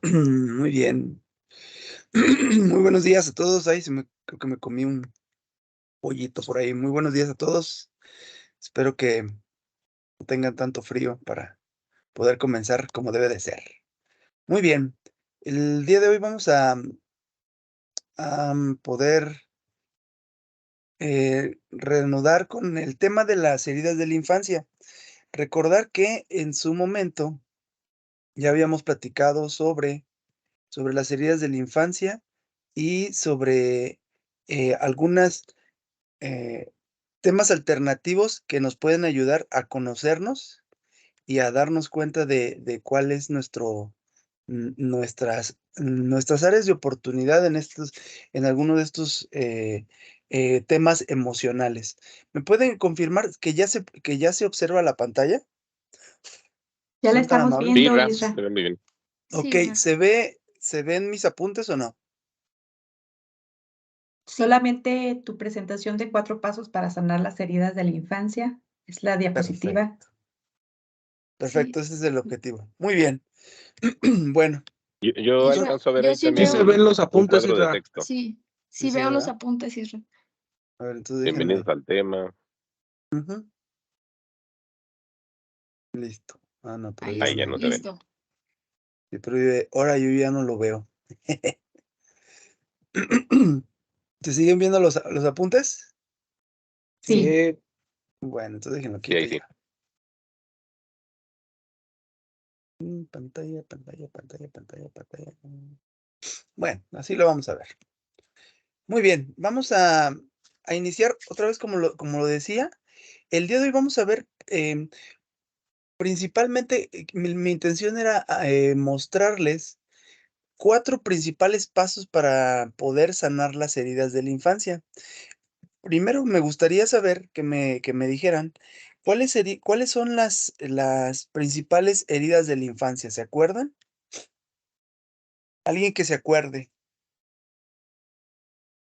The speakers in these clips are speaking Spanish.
Muy bien. Muy buenos días a todos. Ay, creo que me comí un pollito por ahí. Muy buenos días a todos. Espero que no tengan tanto frío para poder comenzar como debe de ser. Muy bien. El día de hoy vamos a poder reanudar con el tema de las heridas de la infancia. Recordar que en su momento ya habíamos platicado sobre las heridas de la infancia y sobre algunas eh, temas alternativos que nos pueden ayudar a conocernos y a darnos cuenta de cuál es nuestras áreas de oportunidad en alguno de estos temas emocionales. ¿Me pueden confirmar que ya se observa la pantalla? Ya la ¿Son tan estamos amables? Sí, viendo, Ra, Isra. se ve muy bien. Ok, Sí, Isra. ¿se ven mis apuntes o no? Solamente tu presentación de 4 pasos para sanar las heridas de la infancia es la diapositiva. Perfecto, Sí. perfecto, ese es el objetivo. Muy bien. Bueno, Yo alcanzo a ver ahí Yo sí sí también se veo, ven los un apuntes, cuadro de Isra. texto. sí Sí se veo ve, los ¿verdad? apuntes, Isra. A ver, entonces Bienvenidos déjenme. al tema. Ujú, listo. Ah, no, pero Ahí ya Ahí ya está, no no. se ven. listo. Sí, pero ahora yo ya no lo veo. ¿Se siguen viendo los apuntes? Sí. Sí. Bueno, entonces déjenlo Sí, quito ahí sí. ya. Pantalla, pantalla, pantalla, pantalla, pantalla. Bueno, así lo vamos a ver. Muy bien, vamos a iniciar otra vez como lo decía. El día de hoy vamos a ver principalmente, mi intención era mostrarles 4 principales pasos para poder sanar las heridas de la infancia. Primero, me gustaría saber que me dijeran, ¿cuáles son las principales heridas de la infancia? ¿Se acuerdan? Alguien que se acuerde,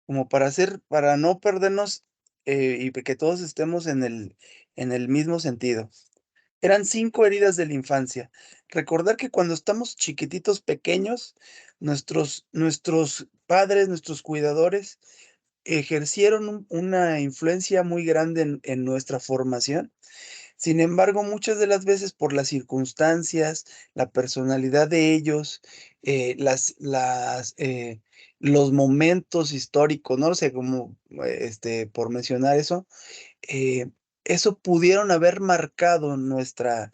como para no perdernos, y que todos estemos en el mismo sentido. Eran 5 heridas de la infancia. Recordar que cuando estamos chiquititos, pequeños, nuestros padres, nuestros cuidadores, ejercieron una influencia muy grande en nuestra formación. Sin embargo, muchas de las veces por las circunstancias, la personalidad de ellos, los momentos históricos, no lo sé, como, por mencionar eso, eh, eso pudieron haber marcado nuestra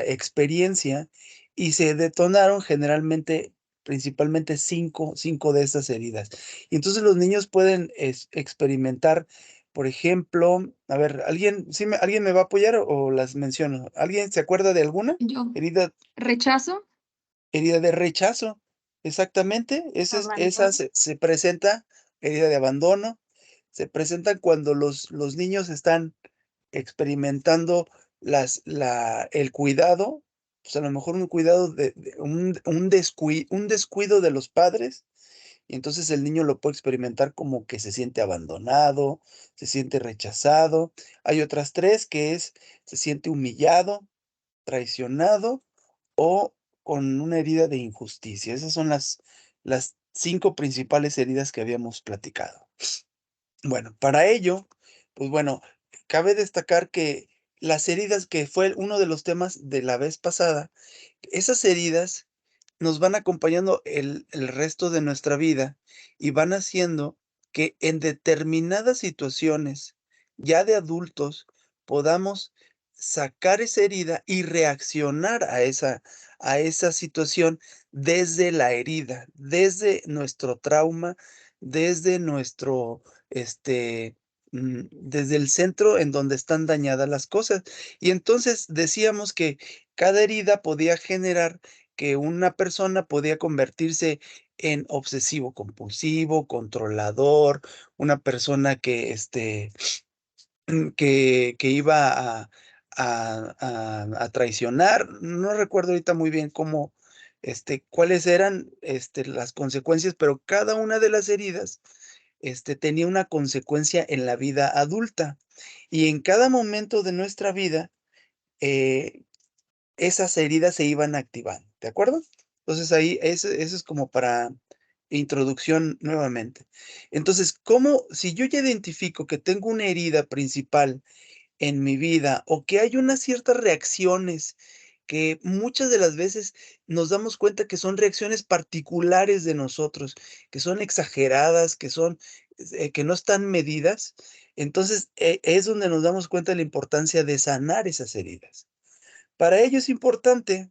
experiencia y se detonaron generalmente, principalmente cinco de estas heridas. Y entonces los niños pueden experimentar, por ejemplo, a ver, ¿alguien me va a apoyar o las menciono? ¿Alguien se acuerda de alguna? Yo Herida, rechazo, herida de rechazo, exactamente. Esa abandono, se presenta, herida de abandono, se presenta cuando los niños están experimentando el cuidado, pues, a lo mejor un cuidado de un descuido de los padres, y entonces el niño lo puede experimentar como que se siente abandonado, se siente rechazado. Hay otras 3 que se siente humillado, traicionado o con una herida de injusticia. Esas son las 5 principales heridas que habíamos platicado. Bueno, para ello, pues bueno, cabe destacar que las heridas, que fue uno de los temas de la vez pasada, esas heridas nos van acompañando el resto de nuestra vida y van haciendo que en determinadas situaciones, ya de adultos, podamos sacar esa herida y reaccionar a esa situación desde la herida, desde nuestro trauma, desde este, desde el centro en donde están dañadas las cosas. Y entonces decíamos que cada herida podía generar que una persona podía convertirse en obsesivo compulsivo, controlador, una persona que iba a traicionar. No recuerdo ahorita muy bien cuáles eran, las consecuencias, pero cada una de las heridas, tenía una consecuencia en la vida adulta. Y en cada momento de nuestra vida, esas heridas se iban activando, ¿de acuerdo? Entonces ahí, eso es como para introducción nuevamente. Entonces, ¿cómo? Si yo ya identifico que tengo una herida principal en mi vida, o que hay unas ciertas reacciones que muchas de las veces nos damos cuenta que son reacciones particulares de nosotros, que son exageradas, que no están medidas, entonces, es donde nos damos cuenta de la importancia de sanar esas heridas. Para ello es importante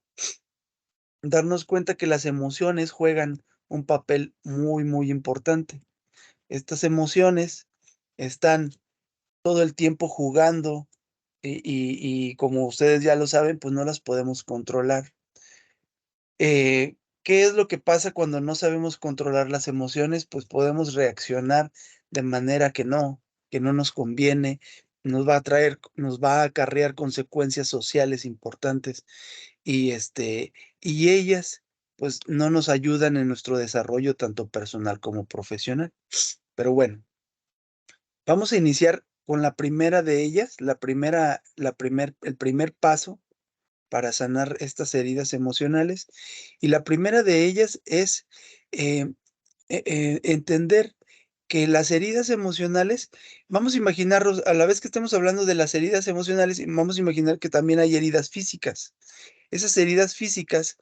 darnos cuenta que las emociones juegan un papel muy, muy importante. Estas emociones están todo el tiempo jugando y como ustedes ya lo saben, pues no las podemos controlar. ¿Qué es lo que pasa cuando no sabemos controlar las emociones? Pues podemos reaccionar de manera que no nos conviene, nos va a acarrear consecuencias sociales importantes y, y ellas, pues no nos ayudan en nuestro desarrollo tanto personal como profesional. Pero bueno, vamos a iniciar con la primera de ellas, el primer paso para sanar estas heridas emocionales. Y la primera de ellas es eh, entender que las heridas emocionales, vamos a imaginarnos, a la vez que estemos hablando de las heridas emocionales, vamos a imaginar que también hay heridas físicas. Esas heridas físicas,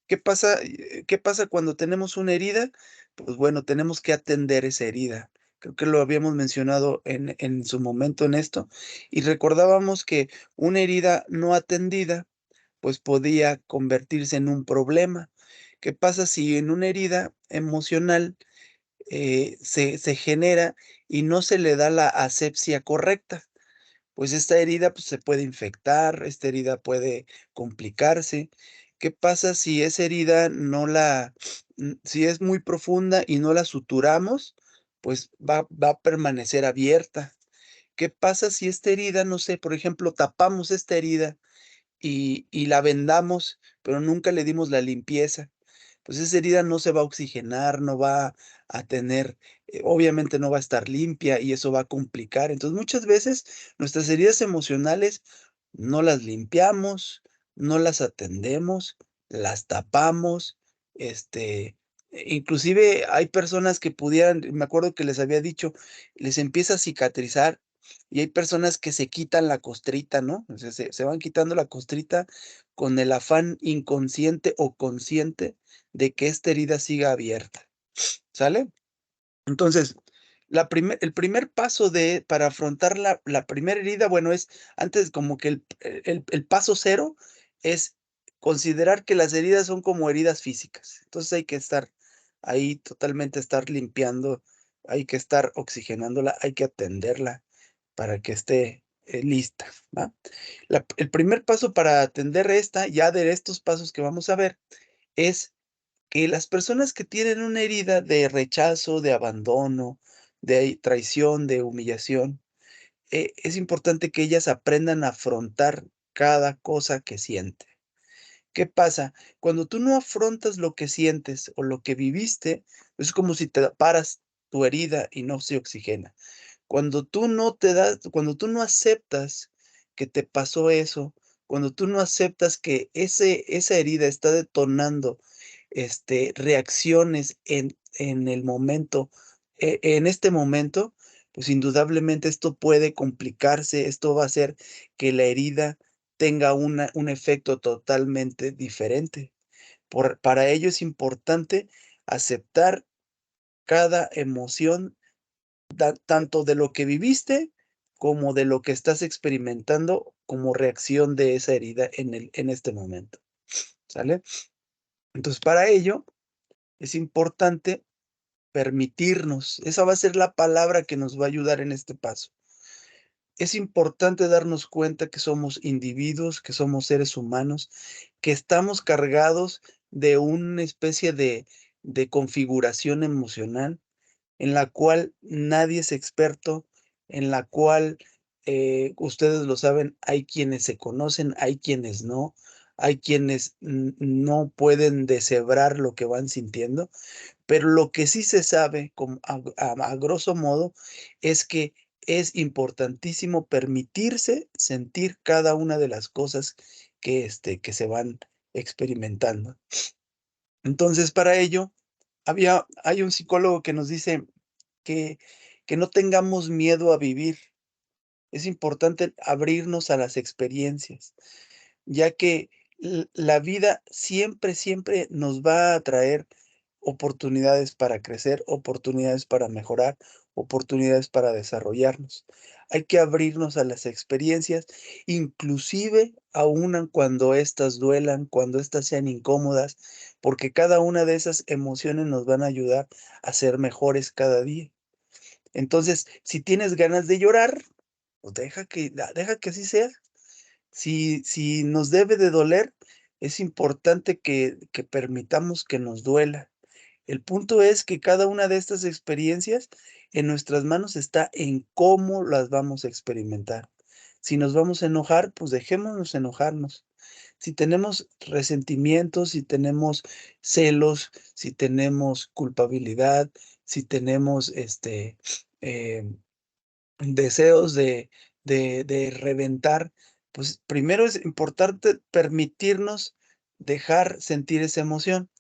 qué pasa cuando tenemos una herida? Pues bueno, tenemos que atender esa herida. Creo que lo habíamos mencionado en su momento en esto, y recordábamos que una herida no atendida pues podía convertirse en un problema. ¿Qué pasa si en una herida emocional se genera y no se le da la asepsia correcta? Pues esta herida pues, se puede infectar, esta herida puede complicarse. ¿Qué pasa si esa herida si es muy profunda y no la suturamos? Pues va a permanecer abierta. ¿Qué pasa si esta herida, no sé, por ejemplo, tapamos esta herida y la vendamos, pero nunca le dimos la limpieza? Pues esa herida no se va a oxigenar, no va a tener, obviamente no va a estar limpia y eso va a complicar. Entonces, muchas veces nuestras heridas emocionales no las limpiamos, no las atendemos, las tapamos, inclusive hay personas que pudieran, me acuerdo que les había dicho, les empieza a cicatrizar y hay personas que se quitan la costrita, ¿no? O sea, se van quitando la costrita con el afán inconsciente o consciente de que esta herida siga abierta, ¿sale? Entonces, el primer paso para afrontar la primera herida, bueno, es antes como que el paso cero es considerar que las heridas son como heridas físicas. Entonces hay que estar ahí totalmente estar limpiando, hay que estar oxigenándola, hay que atenderla para que esté lista, ¿va? El primer paso para atender esta, ya de estos pasos que vamos a ver, es que las personas que tienen una herida de rechazo, de abandono, de traición, de humillación, es importante que ellas aprendan a afrontar cada cosa que sienten. ¿Qué pasa? Cuando tú no afrontas lo que sientes o lo que viviste, es como si te paras tu herida y no se oxigena. Cuando tú no aceptas que te pasó eso, cuando tú no aceptas que esa herida está detonando, reacciones en el momento, en este momento, pues indudablemente esto puede complicarse, esto va a hacer que la herida tenga un efecto totalmente diferente. Para ello es importante aceptar cada emoción tanto de lo que viviste como de lo que estás experimentando como reacción de esa herida en este momento, ¿sale? Entonces, para ello es importante permitirnos, esa va a ser la palabra que nos va a ayudar en este paso. Es importante darnos cuenta que somos individuos, que somos seres humanos, que estamos cargados de una especie de configuración emocional en la cual nadie es experto, en la cual, ustedes lo saben, hay quienes se conocen, hay quienes no, hay quienes no pueden deshebrar lo que van sintiendo, pero lo que sí se sabe a grosso modo es que es importantísimo permitirse sentir cada una de las cosas que se van experimentando. Entonces, para ello, hay un psicólogo que nos dice que, que no tengamos miedo a vivir. Es importante abrirnos a las experiencias, ya que la vida siempre, siempre nos va a traer oportunidades para crecer, oportunidades para mejorar, oportunidades para desarrollarnos. Hay que abrirnos a las experiencias, inclusive aun cuando éstas duelan, cuando éstas sean incómodas, porque cada una de esas emociones nos van a ayudar a ser mejores cada día. Entonces, si tienes ganas de llorar, pues deja que así sea. Si nos debe de doler, es importante que permitamos que nos duela. El punto es que cada una de estas experiencias en nuestras manos está en cómo las vamos a experimentar. Si nos vamos a enojar, pues dejémonos enojarnos. Si tenemos resentimientos, si tenemos celos, si tenemos culpabilidad, si tenemos em, deseos de reventar, pues primero es importante permitirnos dejar sentir esa emoción.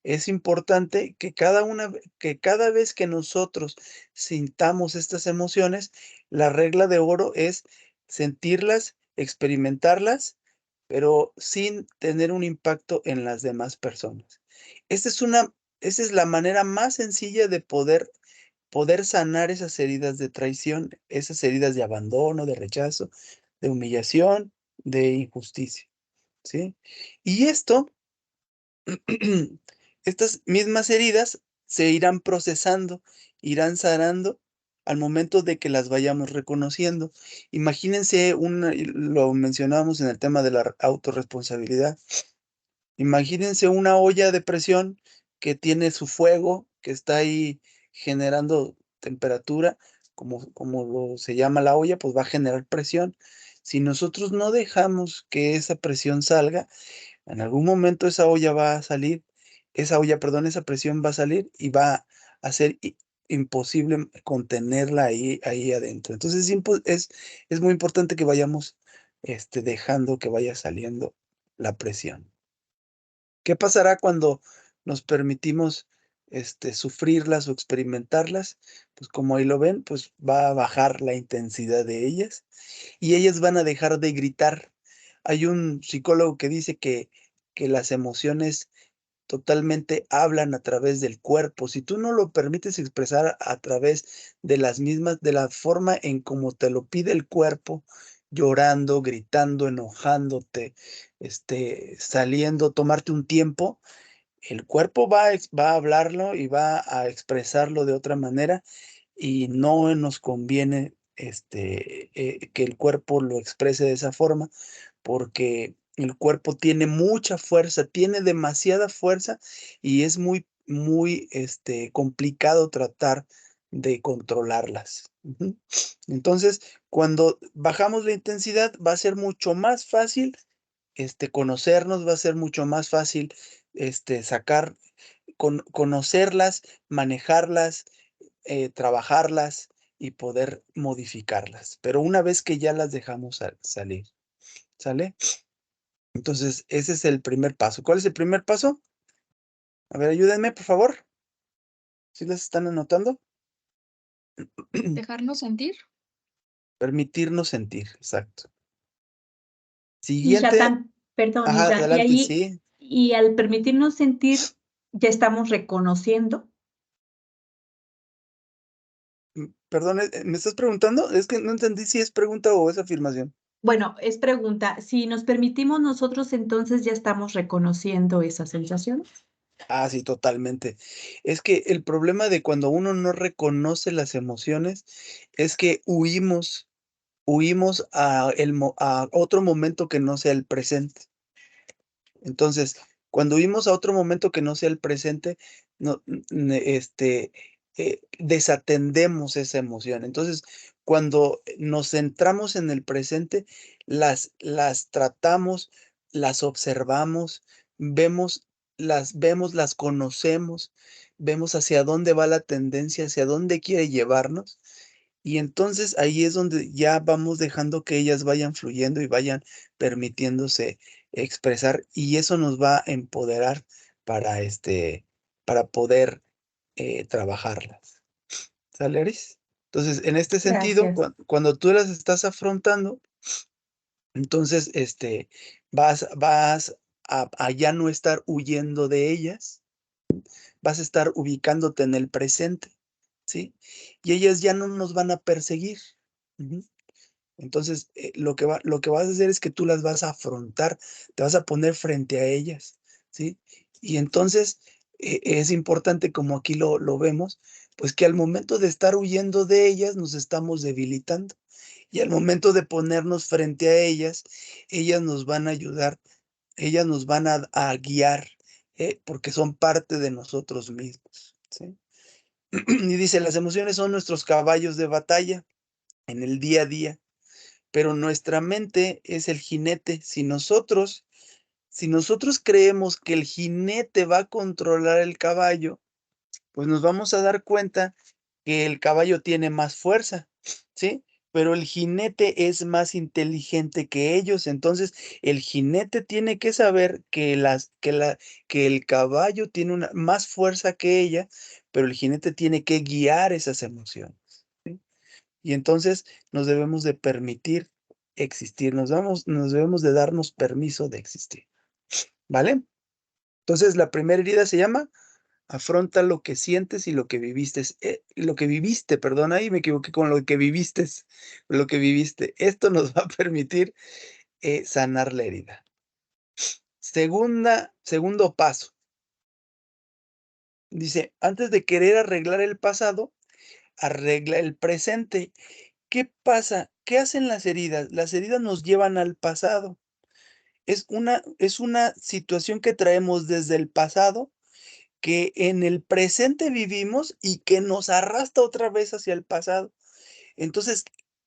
Es importante que que cada vez que nosotros sintamos estas emociones, la regla de oro es sentirlas, experimentarlas, pero sin tener un impacto en las demás personas. Esta es una esa es la manera más sencilla de poder sanar esas heridas de traición, esas heridas de abandono, de rechazo, de humillación, de injusticia, ¿sí? Y esto, estas mismas heridas se irán procesando, irán sanando al momento de que las vayamos reconociendo. Imagínense y lo mencionábamos en el tema de la autorresponsabilidad. Imagínense una olla de presión que tiene su fuego, que está ahí generando temperatura, como se llama la olla, pues va a generar presión. Si nosotros no dejamos que esa presión salga, en algún momento esa olla va a salir, perdón, esa presión va a salir y va a ser imposible contenerla ahí adentro. Entonces es muy importante que vayamos dejando que vaya saliendo la presión. ¿Qué pasará cuando nos permitimos, sufrirlas o experimentarlas? Pues, como ahí lo ven, pues, va a bajar la intensidad de ellas, y ellas van a dejar de gritar. Hay un psicólogo que dice que las emociones totalmente hablan a través del cuerpo. Si tú no lo permites expresar a través de la forma en como te lo pide el cuerpo, llorando, gritando, enojándote, tomarte un tiempo, el cuerpo va a hablarlo y va a expresarlo de otra manera, y no nos conviene, que el cuerpo lo exprese de esa forma, porque el cuerpo tiene mucha fuerza, tiene demasiada fuerza, y es muy, muy, complicado tratar de controlarlas. Ujú. Entonces, cuando bajamos la intensidad, va a ser mucho más fácil, conocernos, va a ser mucho más fácil, sacar conocerlas, manejarlas, trabajarlas y poder modificarlas. Pero una vez que ya las dejamos salir, ¿sale? Entonces, ese es el primer paso. ¿Cuál es el primer paso? A ver, ayúdenme, por favor. ¿Sí las están anotando? Dejarnos sentir. Permitirnos sentir, exacto. Y Siguiente. Shatan, perdón, Ajá, Isra, y adelante, allí, sí. y al permitirnos sentir, ya estamos reconociendo. Perdón, ¿me estás preguntando? Es que no entendí si es pregunta o es afirmación. Bueno, es pregunta, si nos permitimos nosotros, entonces ya estamos reconociendo esa sensación. Ah, sí, totalmente. Es que el problema de cuando uno no reconoce las emociones es que huimos a otro momento que no sea el presente. Entonces, cuando huimos a otro momento que no sea el presente, no, desatendemos esa emoción. Entonces, cuando nos centramos en el presente, las tratamos, las observamos, vemos, las conocemos, vemos hacia dónde va la tendencia, hacia dónde quiere llevarnos. Y entonces ahí es donde ya vamos dejando que ellas vayan fluyendo y vayan permitiéndose expresar, y eso nos va a empoderar para poder trabajarlas. ¿Sale, Aris? Entonces, en este sentido, Gracias. cuando tú las estás afrontando, entonces, vas a ya no estar huyendo de ellas, vas a estar ubicándote en el presente, ¿sí? Y ellas ya no nos van a perseguir. Ujú. Entonces, lo que vas a hacer es que tú las vas a afrontar, te vas a poner frente a ellas, ¿sí? Y entonces, es importante, como aquí lo vemos, pues que al momento de estar huyendo de ellas, nos estamos debilitando. Y al momento de ponernos frente a ellas nos van a ayudar, ellas nos van a guiar, porque son parte de nosotros mismos, ¿sí? Y dice, las emociones son nuestros caballos de batalla en el día a día, pero nuestra mente es el jinete. Si nosotros creemos que el jinete va a controlar el caballo, pues nos vamos a dar cuenta que el caballo tiene más fuerza, ¿sí? Pero el jinete es más inteligente que ellos. Entonces, el jinete tiene que saber que el caballo tiene más fuerza que ella, pero el jinete tiene que guiar esas emociones, ¿sí? Y entonces nos debemos de permitir existir, nos debemos de darnos permiso de existir, ¿vale? Entonces, la primera herida se llama afronta lo que sientes y lo que viviste, perdón, ahí me equivoqué con lo que viviste. Esto nos va a permitir, sanar la herida. Segundo paso, dice: "Antes de querer arreglar el pasado, arregla el presente". ¿Qué pasa? ¿Qué hacen las heridas? Las heridas nos llevan al pasado. Es una situación que traemos desde el pasado, que en el presente vivimos y que nos arrastra otra vez hacia el pasado. Entonces,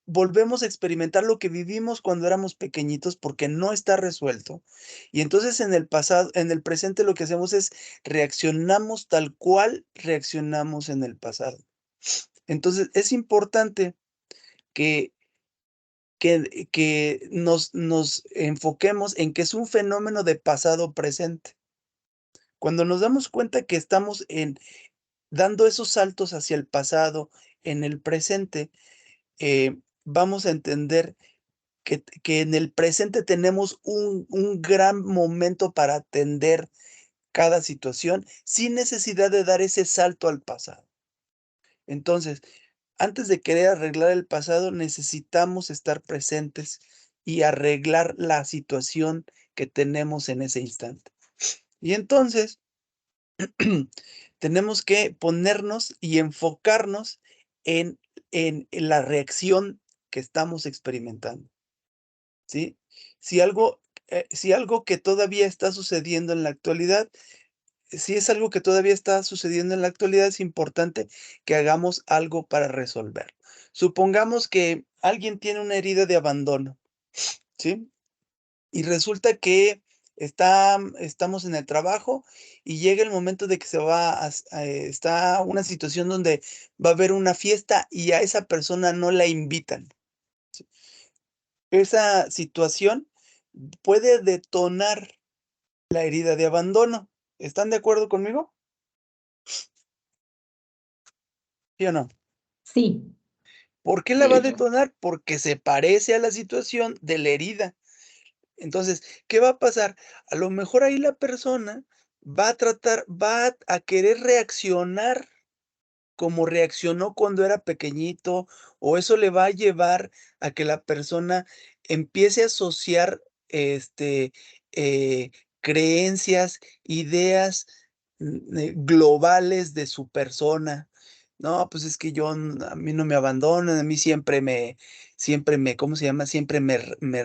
volvemos a experimentar lo que vivimos cuando éramos pequeñitos porque no está resuelto. Y entonces en el presente lo que hacemos es reaccionamos tal cual reaccionamos en el pasado. Entonces, es importante que nos enfoquemos en que es un fenómeno de pasado presente. Cuando nos damos cuenta que estamos dando esos saltos hacia el pasado en el presente, vamos a entender que en el presente tenemos un gran momento para atender cada situación sin necesidad de dar ese salto al pasado. Entonces, antes de querer arreglar el pasado, necesitamos estar presentes y arreglar la situación que tenemos en ese instante. Y entonces, tenemos que ponernos y enfocarnos en la reacción que estamos experimentando, ¿sí? Si algo que todavía está sucediendo en la actualidad, si es algo que todavía está sucediendo en la actualidad, es importante que hagamos algo para resolverlo. Supongamos que alguien tiene una herida de abandono, ¿sí? Y resulta que estamos en el trabajo y llega el momento de que está una situación donde va a haber una fiesta y a esa persona no la invitan. Esa situación puede detonar la herida de abandono. ¿Están de acuerdo conmigo? ¿Sí o no? Sí. ¿Por qué la va a detonar? Porque se parece a la situación de la herida. Entonces, ¿qué va a pasar? A lo mejor ahí la persona va a querer reaccionar como reaccionó cuando era pequeñito, o eso le va a llevar a que la persona empiece a asociar, eh, creencias, ideas, globales de su persona. No, pues es que a mí no me abandonan, a mí siempre me, ¿cómo se llama? Siempre me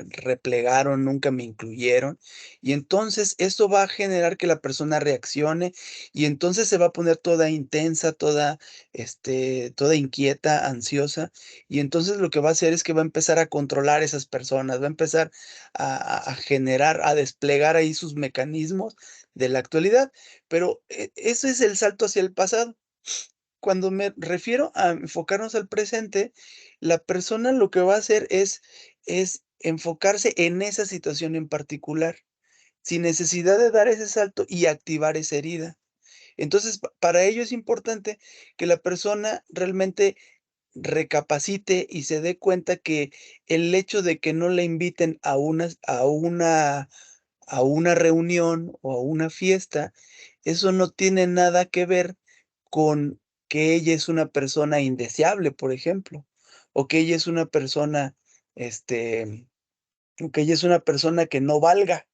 replegaron, nunca me incluyeron. Y entonces eso va a generar que la persona reaccione, y entonces se va a poner toda intensa, toda inquieta, ansiosa, y entonces lo que va a hacer es que va a empezar a controlar esas personas, va a empezar a generar, a desplegar ahí sus mecanismos de la actualidad, pero eso es el salto hacia el pasado. Cuando me refiero a enfocarnos al presente, la persona lo que va a hacer es enfocarse en esa situación en particular. sin necesidad de dar ese salto y activar esa herida. Entonces, para ello es importante que la persona realmente recapacite y se dé cuenta que el hecho de que no le inviten a una reunión o a una fiesta, eso no tiene nada que ver con que ella es una persona indeseable, por ejemplo, o que ella es una persona, este, o que ella es una persona que no valga,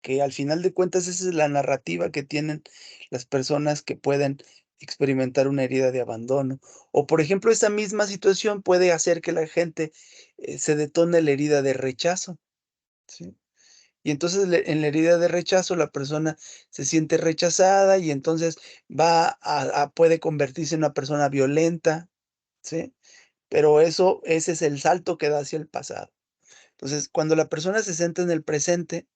que al final de cuentas esa es la narrativa que tienen las personas que pueden experimentar una herida de abandono. O, por ejemplo, esa misma situación puede hacer que la gente, se detone la herida de rechazo, ¿sí? Y entonces, en la herida de rechazo, la persona se siente rechazada y entonces va puede convertirse en una persona violenta, ¿sí? Pero ese es el salto que da hacia el pasado. Entonces, cuando la persona se centra en el presente,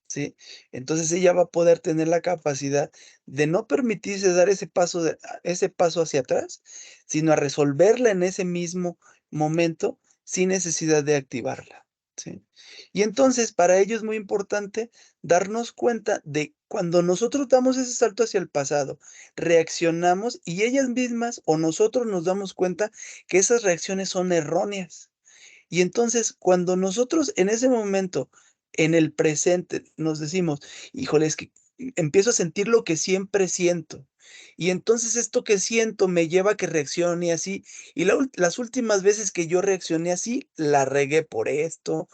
¿sí? Entonces ella va a poder tener la capacidad de no permitirse dar ese paso hacia atrás, sino a resolverla en ese mismo momento sin necesidad de activarla, ¿sí? Y entonces, para ello es muy importante darnos cuenta de cuando nosotros damos ese salto hacia el pasado, reaccionamos y ellas mismas o nosotros nos damos cuenta que esas reacciones son erróneas. Y entonces, cuando nosotros en ese momento, en el presente, nos decimos: "Híjole, es que empiezo a sentir lo que siempre siento, y entonces esto que siento me lleva a que reaccione así, y las últimas veces que yo reaccioné así, la regué por esto,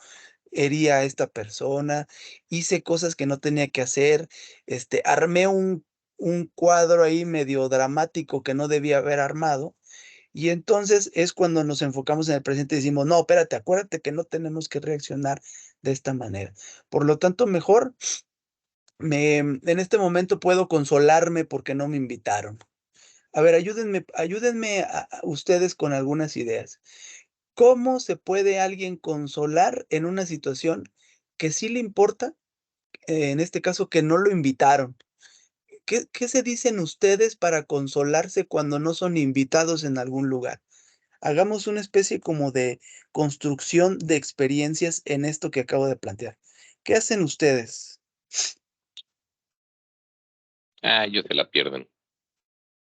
herí a esta persona, hice cosas que no tenía que hacer, armé un cuadro ahí medio dramático que no debía haber armado". Y entonces es cuando nos enfocamos en el presente y decimos: "No, espérate, acuérdate que no tenemos que reaccionar de esta manera". Por lo tanto, mejor en este momento puedo consolarme porque no me invitaron. A ver, ayúdenme a ustedes con algunas ideas. ¿Cómo se puede alguien consolar en una situación que sí le importa? En este caso, que no lo invitaron. ¿Qué se dicen ustedes para consolarse cuando no son invitados en algún lugar? Hagamos una especie como de construcción de experiencias en esto que acabo de plantear. ¿Qué hacen ustedes? Ah, ellos se la pierden.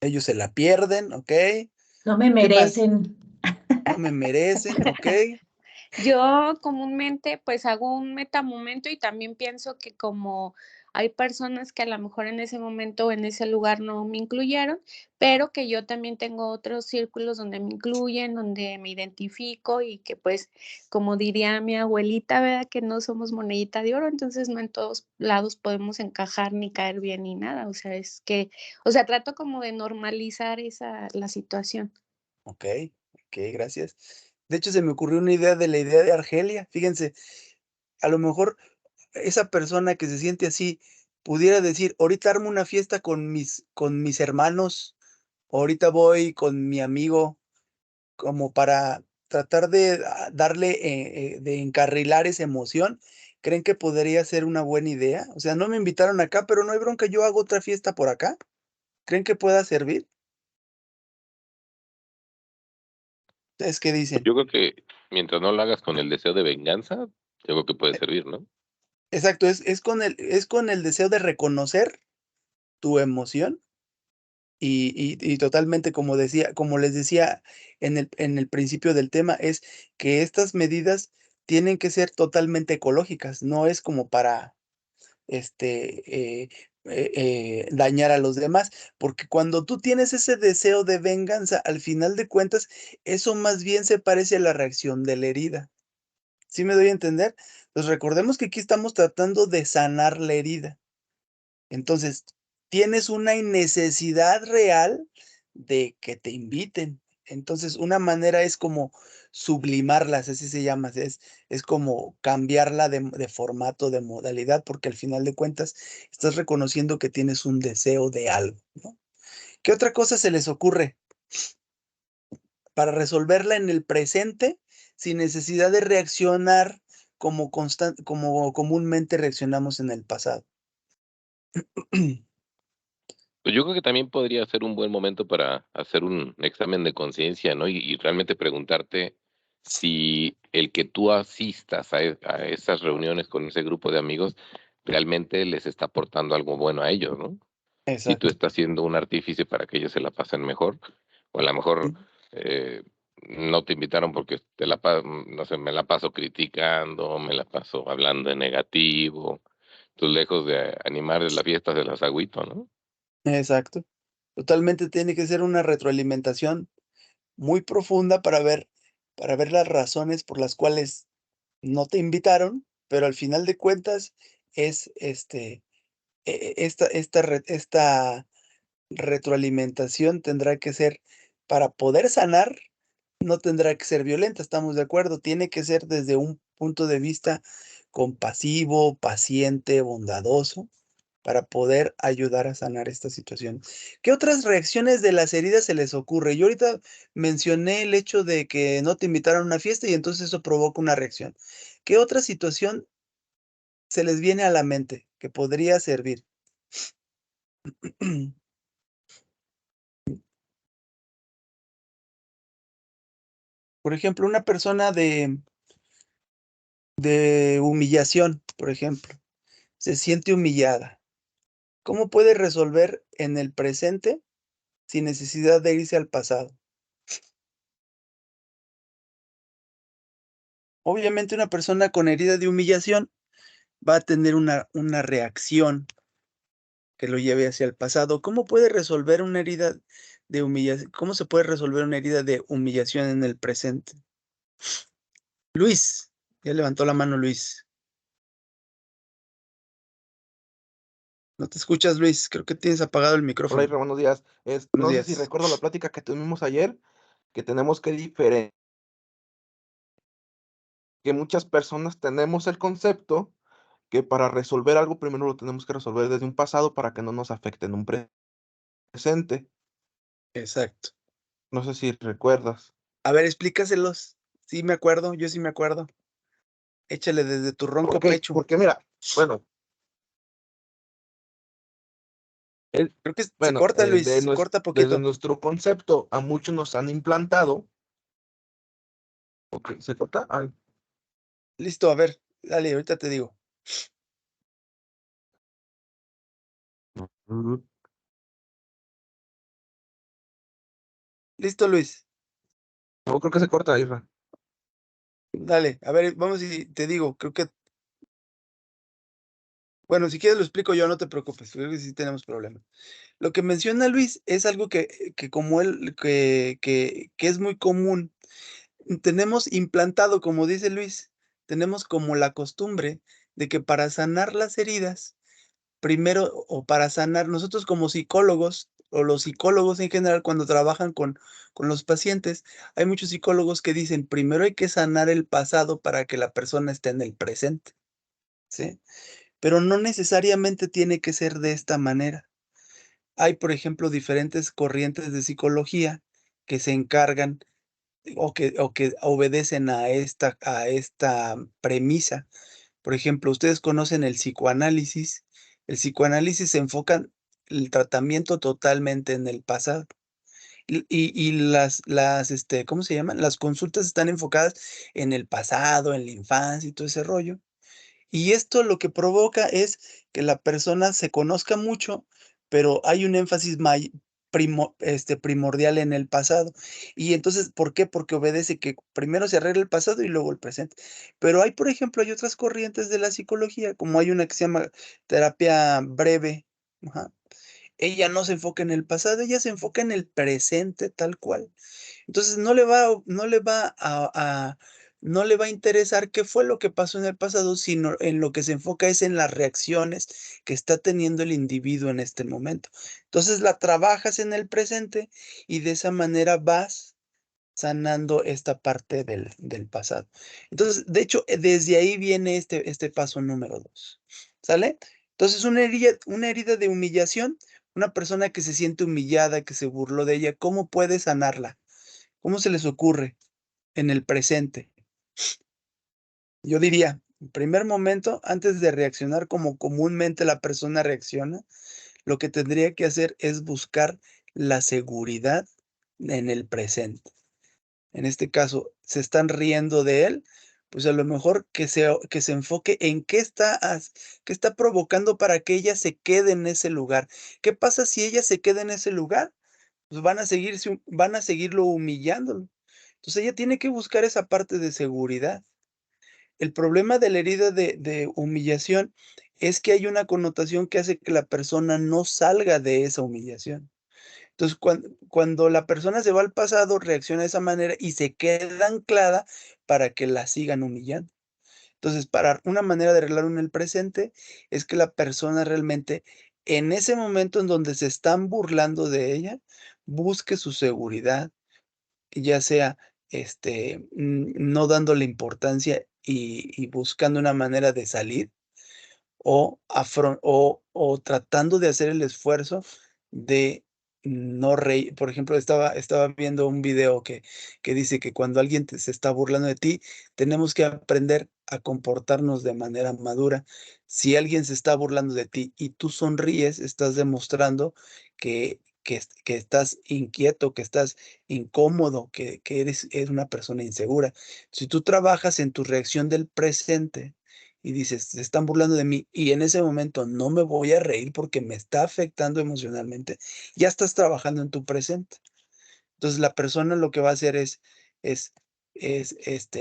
Ellos se la pierden, ¿ok? No me ¿Qué más? merecen. No me merecen, ¿ok? Yo comúnmente, pues, hago un metamomento y también pienso que como hay personas que a lo mejor en ese momento o en ese lugar no me incluyeron, pero que yo también tengo otros círculos donde me incluyen, donde me identifico y que, pues, como diría mi abuelita, ¿verdad? Que no somos monedita de oro, entonces no en todos lados podemos encajar ni caer bien ni nada. O sea, trato como de normalizar la situación. Ok, ok, gracias. De hecho, se me ocurrió una idea de la idea de Argelia. Fíjense, a lo mejor esa persona que se siente así pudiera decir: ahorita armo una fiesta con mis hermanos, ahorita voy con mi amigo, como para tratar de darle, de encarrilar esa emoción. ¿Creen que podría ser una buena idea? O sea, no me invitaron acá, pero no hay bronca, yo hago otra fiesta por acá. ¿Creen que pueda servir? ¿Ustedes qué Pues dicen? yo creo que mientras no lo hagas con el deseo de venganza, yo creo que puede E servir, ¿no? exacto, es con el deseo de reconocer tu emoción y totalmente, como les decía en el principio del tema, es que estas medidas tienen que ser totalmente ecológicas, no es como para dañar a los demás, porque cuando tú tienes ese deseo de venganza, al final de cuentas, eso más bien se parece a la reacción de la herida, ¿sí me doy a entender? Pues recordemos que aquí estamos tratando de sanar la herida. Entonces, tienes una necesidad real de que te inviten. Entonces, una manera es como sublimarlas, así se llama, es como cambiarla de formato, de modalidad, porque al final de cuentas estás reconociendo que tienes un deseo de algo, ¿no? ¿Qué otra cosa se les ocurre para resolverla en el presente sin necesidad de reaccionar como comúnmente reaccionamos en el pasado? Pues yo creo que también podría ser un buen momento para hacer un examen de conciencia, ¿no? Y realmente preguntarte si el que tú asistas a esas reuniones con ese grupo de amigos realmente les está aportando algo bueno a ellos, ¿no? Si tú Exacto. estás siendo un artífice para que ellos se la pasen mejor, o a lo mejor no te invitaron porque no sé, me la paso criticando, me la paso hablando de negativo, tú lejos de animar la fiesta se las agüito, ¿no? Exacto. Totalmente tiene que ser una retroalimentación muy profunda para ver las razones por las cuales no te invitaron, pero al final de cuentas es, esta retroalimentación tendrá que ser para poder sanar, no tendrá que ser violenta, ¿estamos de acuerdo? Tiene que ser desde un punto de vista compasivo, paciente, bondadoso, para poder ayudar a sanar esta situación. ¿Qué otras reacciones de las heridas se les ocurre? Yo ahorita mencioné el hecho de que no te invitaron a una fiesta y entonces eso provoca una reacción. ¿Qué otra situación se les viene a la mente que podría servir? Por ejemplo, una persona de humillación, por ejemplo, se siente humillada. ¿Cómo puede resolver en el presente sin necesidad de irse al pasado? Obviamente, una persona con herida de humillación va a tener una reacción que lo lleve hacia el pasado. ¿Cómo puede resolver una herida de humillación? ¿Cómo se puede resolver una herida de humillación en el presente? Luis, ya levantó la mano Luis. No te escuchas, Luis. Creo que tienes apagado el Hola, micrófono. Isra, buenos días. Buenos No sé si días. recuerdo la plática que tuvimos ayer, que tenemos que diferenciar, que muchas personas tenemos el concepto que para resolver algo primero lo tenemos que resolver desde un pasado para que no nos afecte en un presente. Exacto. No sé si recuerdas. A ver, explícaselos. Sí me acuerdo, yo sí me acuerdo. Échale desde tu ronco pecho. Porque mira, bueno, el- Creo que se corta, Luis, se corta desde poquito. nuestro concepto a muchos nos han implantado. Ok, ¿se corta? Ay. Listo, a ver, dale, ahorita te digo. Listo, Luis. No, creo que se corta, Isra. Dale, a ver, vamos y te digo, creo que, bueno, si quieres lo explico yo, no te preocupes, creo que sí tenemos problemas. Lo que menciona Luis es algo que como él, que es muy común. Tenemos implantado, como dice Luis, tenemos como la costumbre de que para sanar las heridas, primero, o para sanar, nosotros como psicólogos, o los psicólogos en general, cuando trabajan con los pacientes, hay muchos psicólogos que dicen, primero hay que sanar el pasado para que la persona esté en el presente, ¿sí? Pero no necesariamente tiene que ser de esta manera. Hay, por ejemplo, diferentes corrientes de psicología que se encargan o que obedecen a esta premisa. Por ejemplo, ustedes conocen el psicoanálisis. El psicoanálisis se enfoca el tratamiento totalmente en el pasado. Y ¿cómo se llaman? Las consultas están enfocadas en el pasado, en la infancia y todo ese rollo. Y esto lo que provoca es que la persona se conozca mucho, pero hay un énfasis primordial en el pasado. Y entonces, ¿por qué? Porque obedece que primero se arregla el pasado y luego el presente. Pero hay, por ejemplo, hay otras corrientes de la psicología, como hay una que se llama terapia breve. Ajá. Ella no se enfoca en el pasado, ella se enfoca en el presente tal cual. Entonces no le va a interesar qué fue lo que pasó en el pasado, sino en lo que se enfoca es en las reacciones que está teniendo el individuo en este momento. Entonces la trabajas en el presente y de esa manera vas sanando esta parte del pasado. Entonces, de hecho, desde ahí viene este paso número 2. ¿Sale? Entonces, una herida de humillación, una persona que se siente humillada, que se burló de ella, ¿cómo puede sanarla? ¿Cómo se les ocurre en el presente? Yo diría, en primer momento, antes de reaccionar como comúnmente la persona reacciona, lo que tendría que hacer es buscar la seguridad en el presente. En este caso, se están riendo de él. pues a lo mejor que se enfoque en qué qué está provocando para que ella se quede en ese lugar. ¿Qué pasa si ella se queda en ese lugar? Pues van a seguirlo humillándolo. Entonces ella tiene que buscar esa parte de seguridad. El problema de la herida de humillación es que hay una connotación que hace que la persona no salga de esa humillación. Entonces, cuando la persona se va al pasado, reacciona de esa manera y se queda anclada para que la sigan humillando. Entonces, para una manera de arreglarlo en el presente es que la persona realmente, en ese momento en donde se están burlando de ella, busque su seguridad, ya sea, no dándole importancia y buscando una manera de salir, o tratando de hacer el esfuerzo de no reír. Por ejemplo, estaba viendo un video que dice que cuando alguien se está burlando de ti, tenemos que aprender a comportarnos de manera madura. Si alguien se está burlando de ti y tú sonríes, estás demostrando que estás inquieto, que estás incómodo, que eres una persona insegura. Si tú trabajas en tu reacción del presente y dices: "Se están burlando de mí", y en ese momento no me voy a reír porque me está afectando emocionalmente, ya estás trabajando en tu presente. Entonces, la persona lo que va a hacer es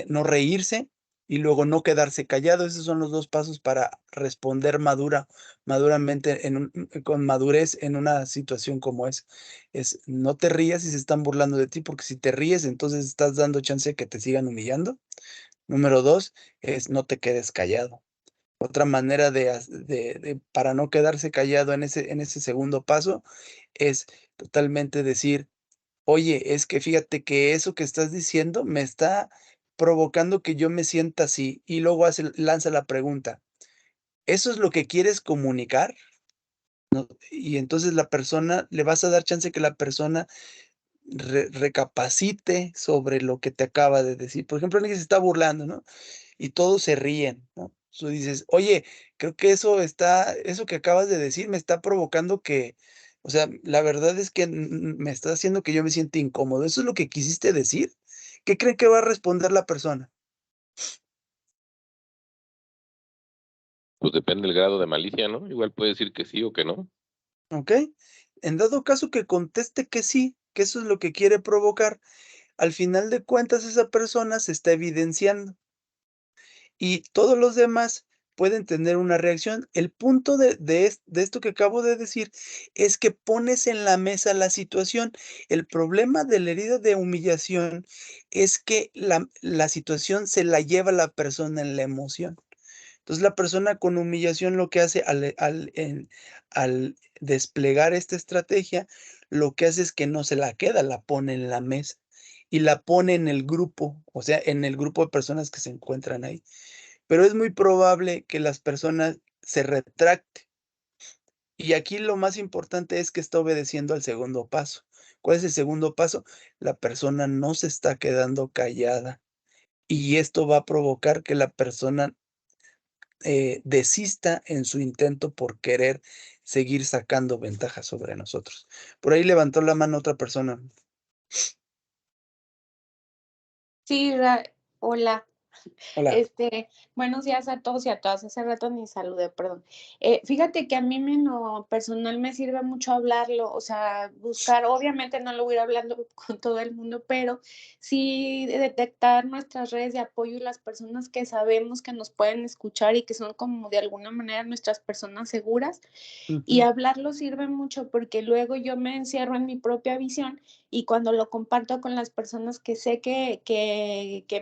no reírse y luego no quedarse callado. Esos son los 2 pasos para responder maduramente con madurez en una situación como esa. No te rías si se están burlando de ti, porque si te ríes, entonces estás dando chance de que te sigan humillando. Número 2 es no te quedes callado. Otra manera para no quedarse callado en ese segundo paso, es totalmente decir: "Oye, es que fíjate que eso que estás diciendo me está provocando que yo me sienta así", y luego lanza la pregunta: "¿Eso es lo que quieres comunicar?". Y entonces la persona le vas a dar chance que la persona recapacite sobre lo que te acaba de decir. Por ejemplo, alguien se está burlando, ¿no? Y todos se ríen, ¿no? Tú dices: "Oye, creo que eso que acabas de decir me está provocando que, o sea, la verdad es que me está haciendo que yo me sienta incómodo, ¿eso es lo que quisiste decir?". ¿Qué creen que va a responder la persona? Pues depende del grado de malicia, ¿no? Igual puede decir que sí o que no. ¿Ok? En dado caso que conteste que sí, que eso es lo que quiere provocar, al final de cuentas esa persona se está evidenciando. Y todos los demás pueden tener una reacción. El punto de esto que acabo de decir es que pones en la mesa la situación. El problema de la herida de humillación es que la situación se la lleva la persona en la emoción. Entonces, la persona con humillación lo que hace al desplegar esta estrategia, lo que hace es que no se la queda, la pone en la mesa y la pone en el grupo, o sea, en el grupo de personas que se encuentran ahí. Pero es muy probable que las personas se retracten. Y aquí lo más importante es que está obedeciendo al segundo paso. ¿Cuál es el segundo paso? La persona no se está quedando callada, y esto va a provocar que la persona, desista en su intento por querer seguir sacando ventaja sobre nosotros. Por ahí levantó la mano otra persona. Sí, hola. Hola. Buenos días a todos y a todas. Hace rato ni saludé, perdón. Fíjate que a mí en lo personal me sirve mucho hablarlo, o sea, buscar, obviamente no lo voy a ir hablando con todo el mundo, pero sí detectar nuestras redes de apoyo y las personas que sabemos que nos pueden escuchar y que son como de alguna manera nuestras personas seguras. Y Ujú, hablarlo sirve mucho porque luego yo me encierro en mi propia visión y cuando lo comparto con las personas que sé que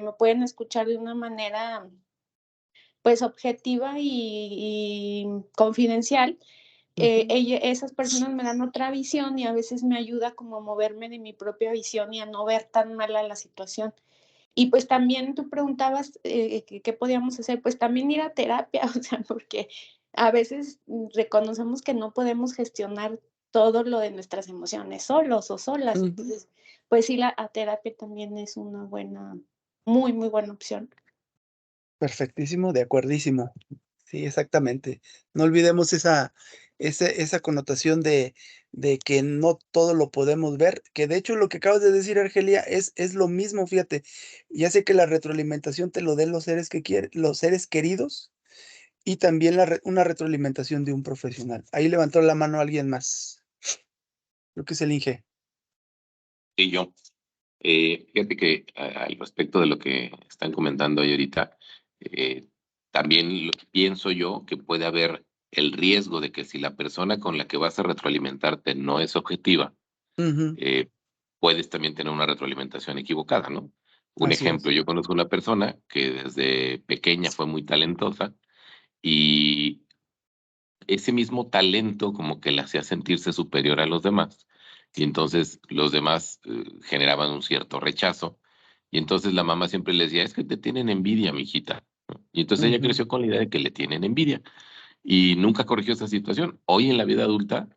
me pueden escuchar de una manera, pues, objetiva y confidencial, ujú, esas personas me dan otra visión y a veces me ayuda como a moverme de mi propia visión y a no ver tan mala la situación. Y, pues, también tú preguntabas, que qué podíamos hacer, pues, también ir a terapia, o sea, porque a veces, reconocemos que no podemos gestionar todo lo de nuestras emociones solos o solas. ujú. Entonces, pues, ir a terapia también es una buena, muy, muy buena opción. Perfectísimo, de acuerdísimo. Sí, exactamente. No olvidemos esa connotación de que no todo lo podemos ver, que de hecho lo que acabas de decir, Argelia, es lo mismo, fíjate. Ya sé que la retroalimentación te lo den los seres que quieren, los seres queridos, y también una retroalimentación de un profesional. Ahí levantó la mano alguien más. Creo que es el Inge. Y yo, fíjate que al respecto de lo que están comentando ahí ahorita, eh, también pienso yo que puede haber el riesgo de que si la persona con la que vas a retroalimentarte no es objetiva, Ujú, eh, puedes también tener una retroalimentación equivocada, ¿no? Un así ejemplo, es. yo conozco una persona que desde pequeña fue muy talentosa y ese mismo talento como que la hacía sentirse superior a los demás. Y entonces los demás generaban un cierto rechazo. Y entonces la mamá siempre le decía, es que te tienen envidia, mijita. ¿No? Y entonces ella Ujú, creció con la idea de que le tienen envidia y nunca corrigió esa situación. Hoy en la vida adulta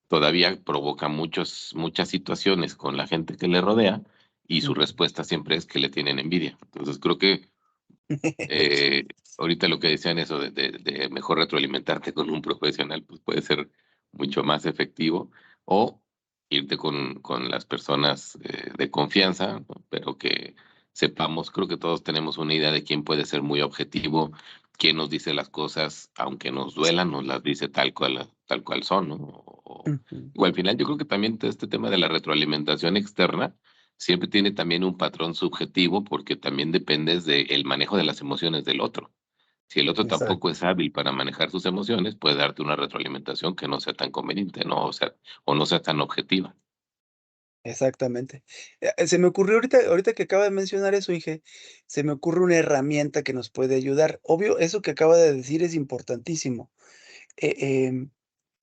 todavía provoca muchas situaciones con la gente que le rodea y su ujú. respuesta siempre es que le tienen envidia. Entonces creo que eh, ahorita lo que decían eso de mejor retroalimentarte con un profesional, pues puede ser mucho más efectivo o irte con las personas de confianza, ¿no? Pero que sepamos, creo que todos tenemos una idea de quién puede ser muy objetivo, quién nos dice las cosas, aunque nos duelan, nos las dice tal cual son, ¿no? Ujú. O al final yo creo que también todo este tema de la retroalimentación externa siempre tiene también un patrón subjetivo porque también dependes del manejo de las emociones del otro. Si el otro tampoco Exacto. es hábil para manejar sus emociones, puede darte una retroalimentación que no sea tan conveniente, ¿no? O no sea tan objetiva. Exactamente. Se me ocurrió ahorita que acaba de mencionar eso, Inge, se me ocurre una herramienta que nos puede ayudar. Obvio, eso que acaba de decir es importantísimo. Em,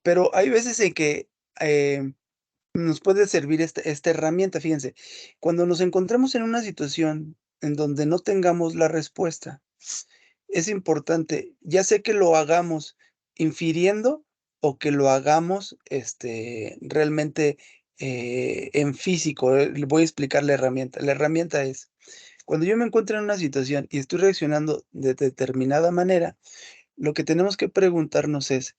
pero hay veces en que, nos puede servir esta herramienta, fíjense. Cuando nos encontramos en una situación en donde no tengamos la respuesta, es importante, ya sea que lo hagamos infiriendo o que lo hagamos, realmente, en físico. Le voy a explicar la herramienta. La herramienta es, cuando yo me encuentro en una situación y estoy reaccionando de determinada manera, lo que tenemos que preguntarnos es,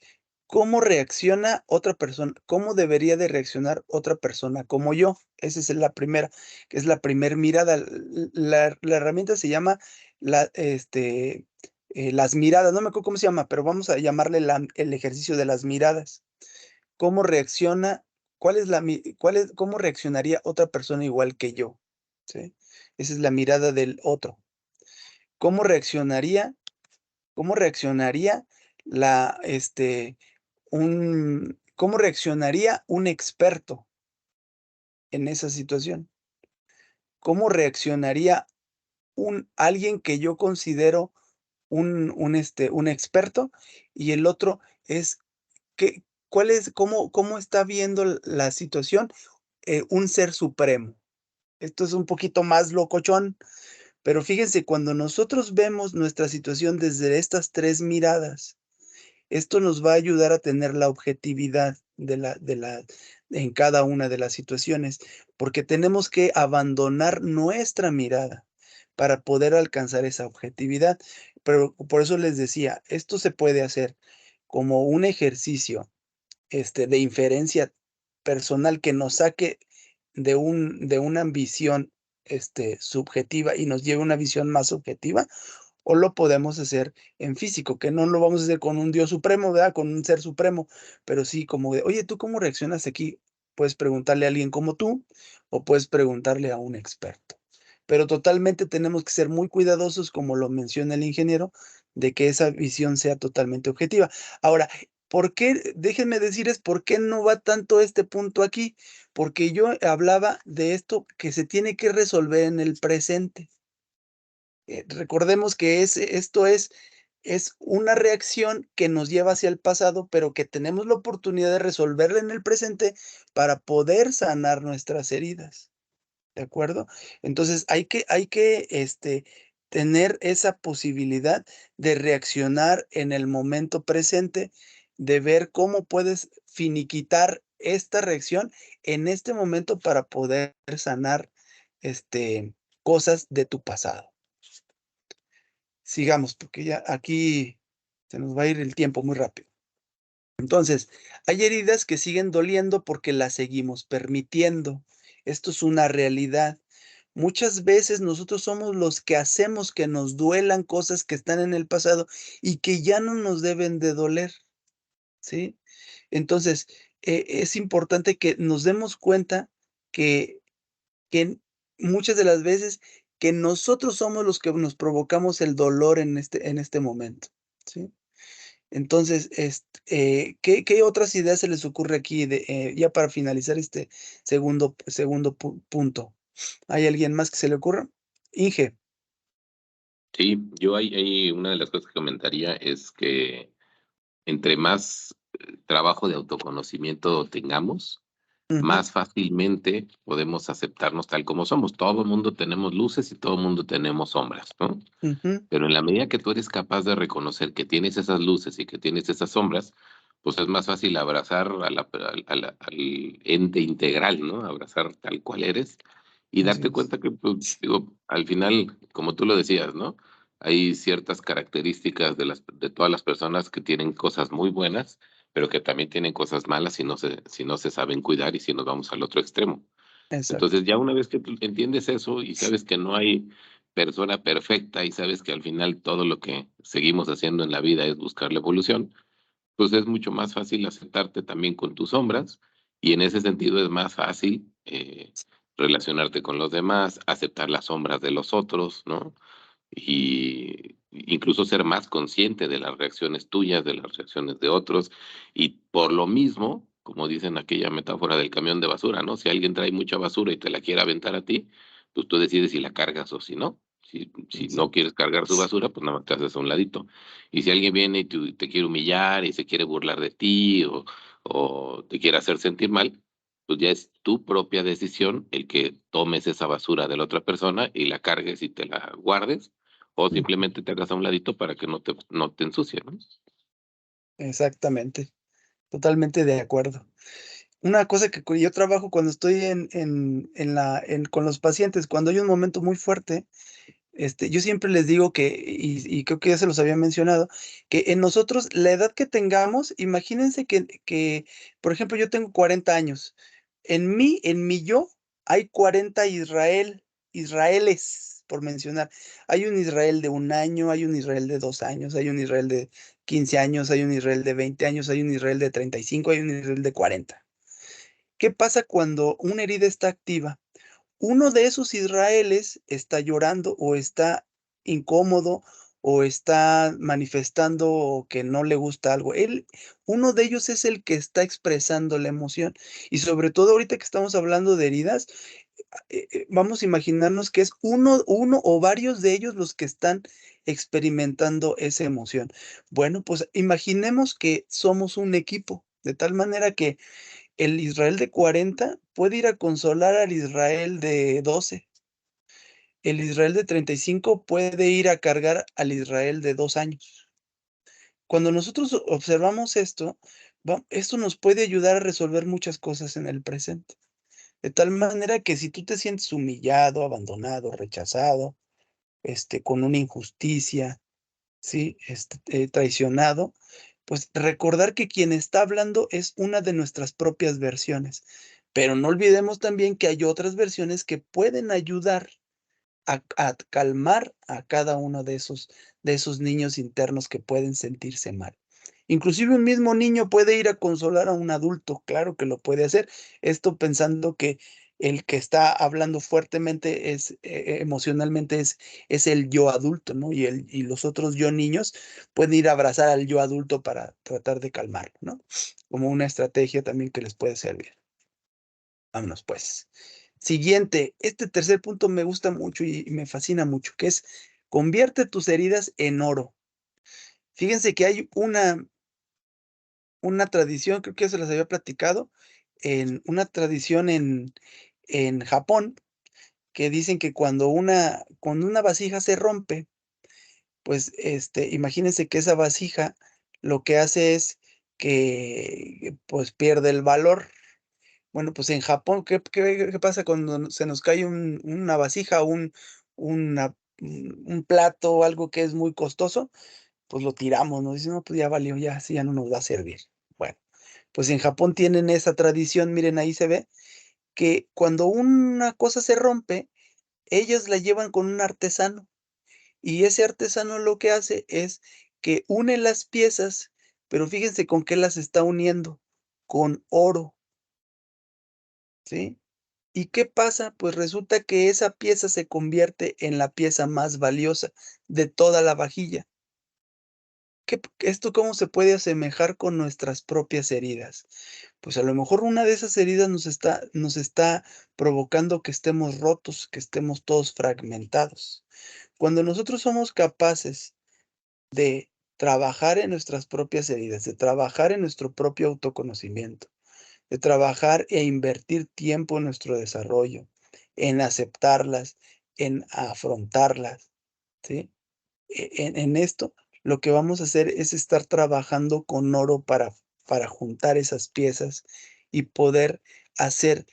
¿cómo reacciona otra persona? ¿Cómo debería de reaccionar otra persona como yo? Esa es la primera, que es la primer mirada. La herramienta se llama las miradas, no me acuerdo cómo se llama, pero vamos a llamarle el ejercicio de las miradas. ¿Cómo reacciona? ¿Cómo reaccionaría otra persona igual que yo? ¿Sí? Esa es la mirada del otro. ¿Cómo reaccionaría ¿Cómo reaccionaría la, cómo reaccionaría un experto en esa situación? ¿Cómo reaccionaría alguien que yo considero un experto? Y el otro es, ¿qué cuál es cómo está viendo la situación, un ser supremo? Esto es un poquito más locochón, pero fíjense, cuando nosotros vemos nuestra situación desde estas 3 miradas, esto nos va a ayudar a tener la objetividad en cada una de las situaciones, porque tenemos que abandonar nuestra mirada para poder alcanzar esa objetividad. Pero por eso les decía, esto se puede hacer como un ejercicio, de inferencia personal que nos saque de una visión, subjetiva y nos lleve a una visión más objetiva, o lo podemos hacer en físico, que no lo vamos a hacer con un Dios supremo, ¿verdad? Con un ser supremo, pero sí como de, oye, ¿tú cómo reaccionas aquí? Puedes preguntarle a alguien como tú o puedes preguntarle a un experto. Pero totalmente tenemos que ser muy cuidadosos, como lo menciona el ingeniero, de que esa visión sea totalmente objetiva. Ahora, ¿por qué? Déjenme decirles por qué no va tanto este punto aquí, porque yo hablaba de esto que se tiene que resolver en el presente. Recordemos que esto es una reacción que nos lleva hacia el pasado, pero que tenemos la oportunidad de resolverla en el presente para poder sanar nuestras heridas, ¿de acuerdo? Entonces, hay que, tener esa posibilidad de reaccionar en el momento presente, de ver cómo puedes finiquitar esta reacción en este momento para poder sanar, cosas de tu pasado. Sigamos, porque ya aquí se nos va a ir el tiempo muy rápido. Entonces, hay heridas que siguen doliendo porque las seguimos permitiendo. Esto es una realidad. Muchas veces nosotros somos los que hacemos que nos duelan cosas que están en el pasado y que ya no nos deben de doler, ¿sí? Entonces, es importante que nos demos cuenta que que muchas de las veces que nosotros somos los que nos provocamos el dolor en este momento, ¿sí? Entonces, ¿qué otras ideas se les ocurre aquí ya para finalizar este segundo punto? ¿Hay alguien más que se le ocurra? Inge. Sí, yo hay una de las cosas que comentaría es que entre más trabajo de autoconocimiento tengamos, Ujú, más fácilmente podemos aceptarnos tal como somos. Todo el mundo tenemos luces y todo el mundo tenemos sombras, ¿no? ujú, Pero en la medida que tú eres capaz de reconocer que tienes esas luces y que tienes esas sombras, pues es más fácil abrazar al ente integral, ¿no? Abrazar tal cual eres y así darte es. cuenta que, pues, digo, al final, como tú lo decías, ¿no? Hay ciertas características de todas las personas que tienen cosas muy buenas, pero que también tienen cosas malas si no se saben cuidar y si nos vamos al otro extremo. Exacto, Entonces, ya una vez que tú entiendes eso y sabes que no hay persona perfecta y sabes que al final todo lo que seguimos haciendo en la vida es buscar la evolución, pues es mucho más fácil aceptarte también con tus sombras y en ese sentido es más fácil relacionarte con los demás, aceptar las sombras de los otros, ¿no? Y incluso ser más consciente de las reacciones tuyas, de las reacciones de otros, y por lo mismo, como dicen aquella metáfora del camión de basura, ¿no? Si alguien trae mucha basura y te la quiere aventar a ti, pues tú decides si la cargas o si no. Si no exacto. quieres cargar su basura, pues nada más te haces a un ladito. Y si alguien viene y te quiere humillar y se quiere burlar de ti o te quiere hacer sentir mal, pues ya es tu propia decisión el que tomes esa basura de la otra persona y la cargues y te la guardes o Mm, simplemente te hagas a un ladito para que no te ensucie, ¿no? exactamente, totalmente de acuerdo. Una cosa que yo trabajo cuando estoy con los pacientes, cuando hay un momento muy fuerte. Yo siempre les digo y creo que ya se los había mencionado, que en nosotros, la edad que tengamos, imagínense por ejemplo, yo tengo 40 años. En mi yo, hay 40 Israeles, por mencionar. Hay un Israel de 1 año, hay un Israel de 2 años, hay un Israel de 15 años, hay un Israel de 20 años, hay un Israel de 35, hay un Israel de 40. ¿Qué pasa cuando una herida está activa? Uno de esos Israeles está llorando o está incómodo o está manifestando que no le gusta algo. Uno de ellos es el que está expresando la emoción. Y sobre todo ahorita que estamos hablando de heridas, vamos a imaginarnos que es uno o varios de ellos los que están experimentando esa emoción. Bueno, pues imaginemos que somos un equipo, de tal manera que el Israel de 40 puede ir a consolar al Israel de 12. El Israel de 35 puede ir a cargar al Israel de 2 años. Cuando nosotros observamos esto, esto nos puede ayudar a resolver muchas cosas en el presente. De tal manera que si tú te sientes humillado, abandonado, rechazado, con una injusticia, ¿sí? Traicionado, pues recordar que quien está hablando es una de nuestras propias versiones, pero no olvidemos también que hay otras versiones que pueden ayudar a calmar a cada uno de esos niños internos que pueden sentirse mal. Inclusive un mismo niño puede ir a consolar a un adulto, claro que lo puede hacer. Esto pensando que el que está hablando fuertemente emocionalmente es el yo adulto, ¿no? Y los otros yo niños pueden ir a abrazar al yo adulto para tratar de calmarlo, ¿no? Como una estrategia también que les puede servir. Vámonos pues. Siguiente, este tercer punto me gusta mucho y me fascina mucho, que es convierte tus heridas en oro. Fíjense que hay una tradición, creo que ya se las había platicado, en una tradición en Japón, que dicen que cuando una vasija se rompe, pues, imagínense que esa vasija lo que hace es que, pues, pierde el valor. Bueno, pues en Japón, ¿qué pasa cuando se nos cae una vasija, una un plato o algo que es muy costoso? Pues lo tiramos, ¿no? Decimos: "No, pues ya valió, ya, sí, ya no nos va a servir". Bueno, pues en Japón tienen esa tradición, miren, ahí se ve que cuando una cosa se rompe, ellos la llevan con un artesano y ese artesano lo que hace es que une las piezas, pero fíjense con qué las está uniendo, con oro, ¿sí? ¿Y qué pasa? Pues resulta que esa pieza se convierte en la pieza más valiosa de toda la vajilla. ¿Esto cómo se puede asemejar con nuestras propias heridas? Pues a lo mejor una de esas heridas nos está provocando que estemos rotos, que estemos todos fragmentados. Cuando nosotros somos capaces de trabajar en nuestras propias heridas, de trabajar en nuestro propio autoconocimiento, de trabajar e invertir tiempo en nuestro desarrollo, en aceptarlas, en afrontarlas, ¿sí? En esto, lo que vamos a hacer es estar trabajando con oro para juntar esas piezas y poder hacer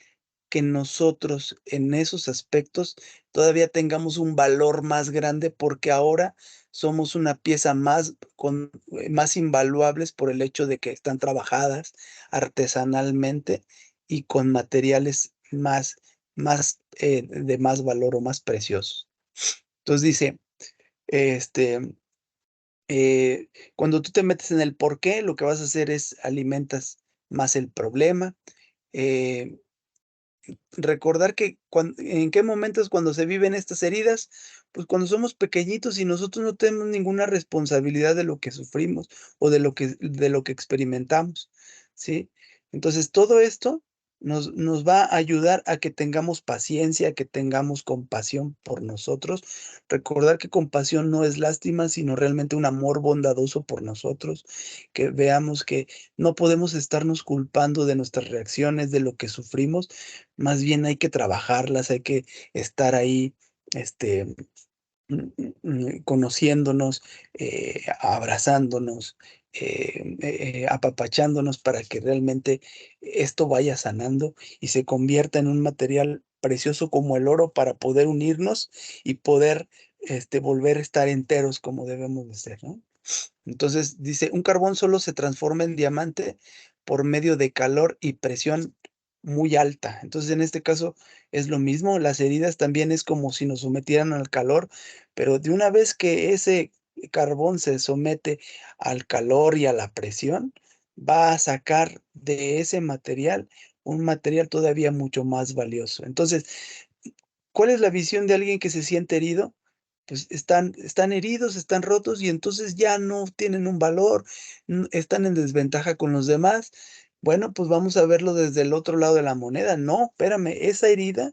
que nosotros en esos aspectos todavía tengamos un valor más grande, porque ahora somos una pieza más invaluables por el hecho de que están trabajadas artesanalmente y con materiales de más valor o más preciosos. Entonces dice, este, cuando tú te metes en el porqué, lo que vas a hacer es alimentas más el problema. eh, Recordar que en qué momentos cuando se viven estas heridas, pues cuando somos pequeñitos y nosotros no tenemos ninguna responsabilidad de lo que sufrimos o de lo que experimentamos, ¿sí? Entonces, todo esto nos va a ayudar a que tengamos paciencia, que tengamos compasión por nosotros. Recordar que compasión no es lástima, sino realmente un amor bondadoso por nosotros, que veamos que no podemos estarnos culpando de nuestras reacciones, de lo que sufrimos, más bien hay que trabajarlas, hay que estar ahí, este, conociéndonos, abrazándonos, apapachándonos para que realmente esto vaya sanando y se convierta en un material precioso como el oro para poder unirnos y poder volver a estar enteros como debemos de ser, ¿no? Entonces dice, un carbón solo se transforma en diamante por medio de calor y presión muy alta. Entonces, en este caso es lo mismo, las heridas también es como si nos sometieran al calor, pero de una vez que ese carbón se somete al calor y a la presión, va a sacar de ese material un material todavía mucho más valioso. Entonces, ¿cuál es la visión de alguien que se siente herido? Pues están heridos, están rotos y entonces ya no tienen un valor, están en desventaja con los demás. Bueno, pues vamos a verlo desde el otro lado de la moneda. No, espérame, esa herida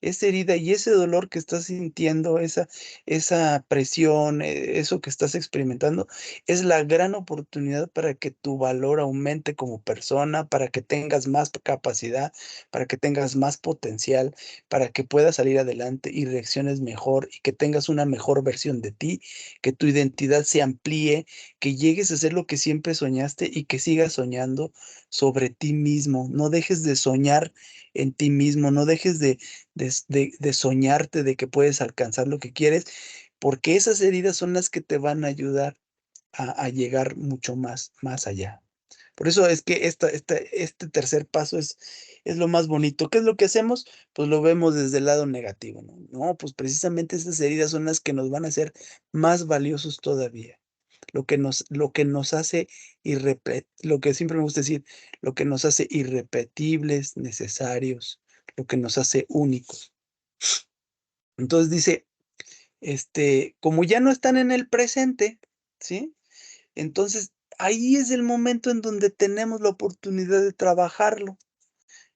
y ese dolor que estás sintiendo, esa presión, eso que estás experimentando, es la gran oportunidad para que tu valor aumente como persona, para que tengas más capacidad, para que tengas más potencial, para que puedas salir adelante y reacciones mejor y que tengas una mejor versión de ti, que tu identidad se amplíe, que llegues a ser lo que siempre soñaste y que sigas soñando sobre ti mismo. No dejes de soñar en ti mismo, no dejes de soñarte de que puedes alcanzar lo que quieres, porque esas heridas son las que te van a ayudar a llegar mucho más allá. Por eso es que este tercer paso es lo más bonito. ¿Qué es lo que hacemos? Pues lo vemos desde el lado negativo, ¿no? No, pues precisamente estas heridas son las que nos van a hacer más valiosos todavía. Lo que nos hace lo que siempre me gusta decir, lo que nos hace irrepetibles, necesarios, lo que nos hace únicos. Entonces dice, como ya no están en el presente, ¿sí? Entonces ahí es el momento en donde tenemos la oportunidad de trabajarlo,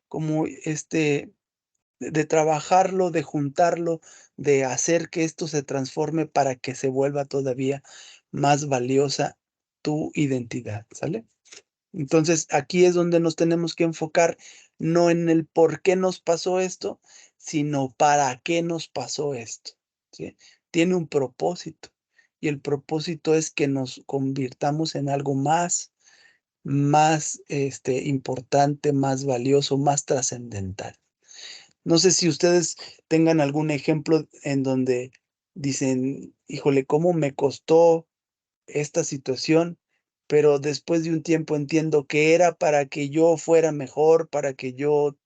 como de trabajarlo, de juntarlo, de hacer que esto se transforme para que se vuelva todavía más valiosa tu identidad, ¿sale? Entonces, aquí es donde nos tenemos que enfocar, no en el por qué nos pasó esto, sino para qué nos pasó esto, ¿sí? Tiene un propósito, y el propósito es que nos convirtamos en algo más importante, más valioso, más trascendental. No sé si ustedes tengan algún ejemplo en donde dicen, híjole, ¿cómo me costó esta situación? pero después de un tiempo entiendo que era para que yo fuera mejor, para que yo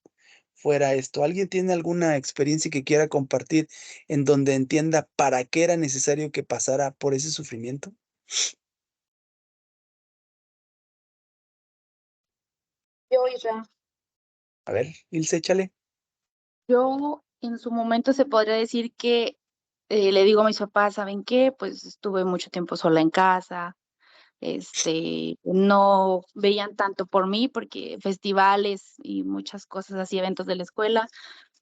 fuera esto. ¿Alguien tiene alguna experiencia que quiera compartir en donde entienda para qué era necesario que pasara por ese sufrimiento? Yo, Isra, A ver, Ilse, échale. yo en su momento se podría decir que le digo a mis papás, ¿saben qué? Pues estuve mucho tiempo sola en casa, no veían tanto por mí porque festivales y muchas cosas así, eventos de la escuela,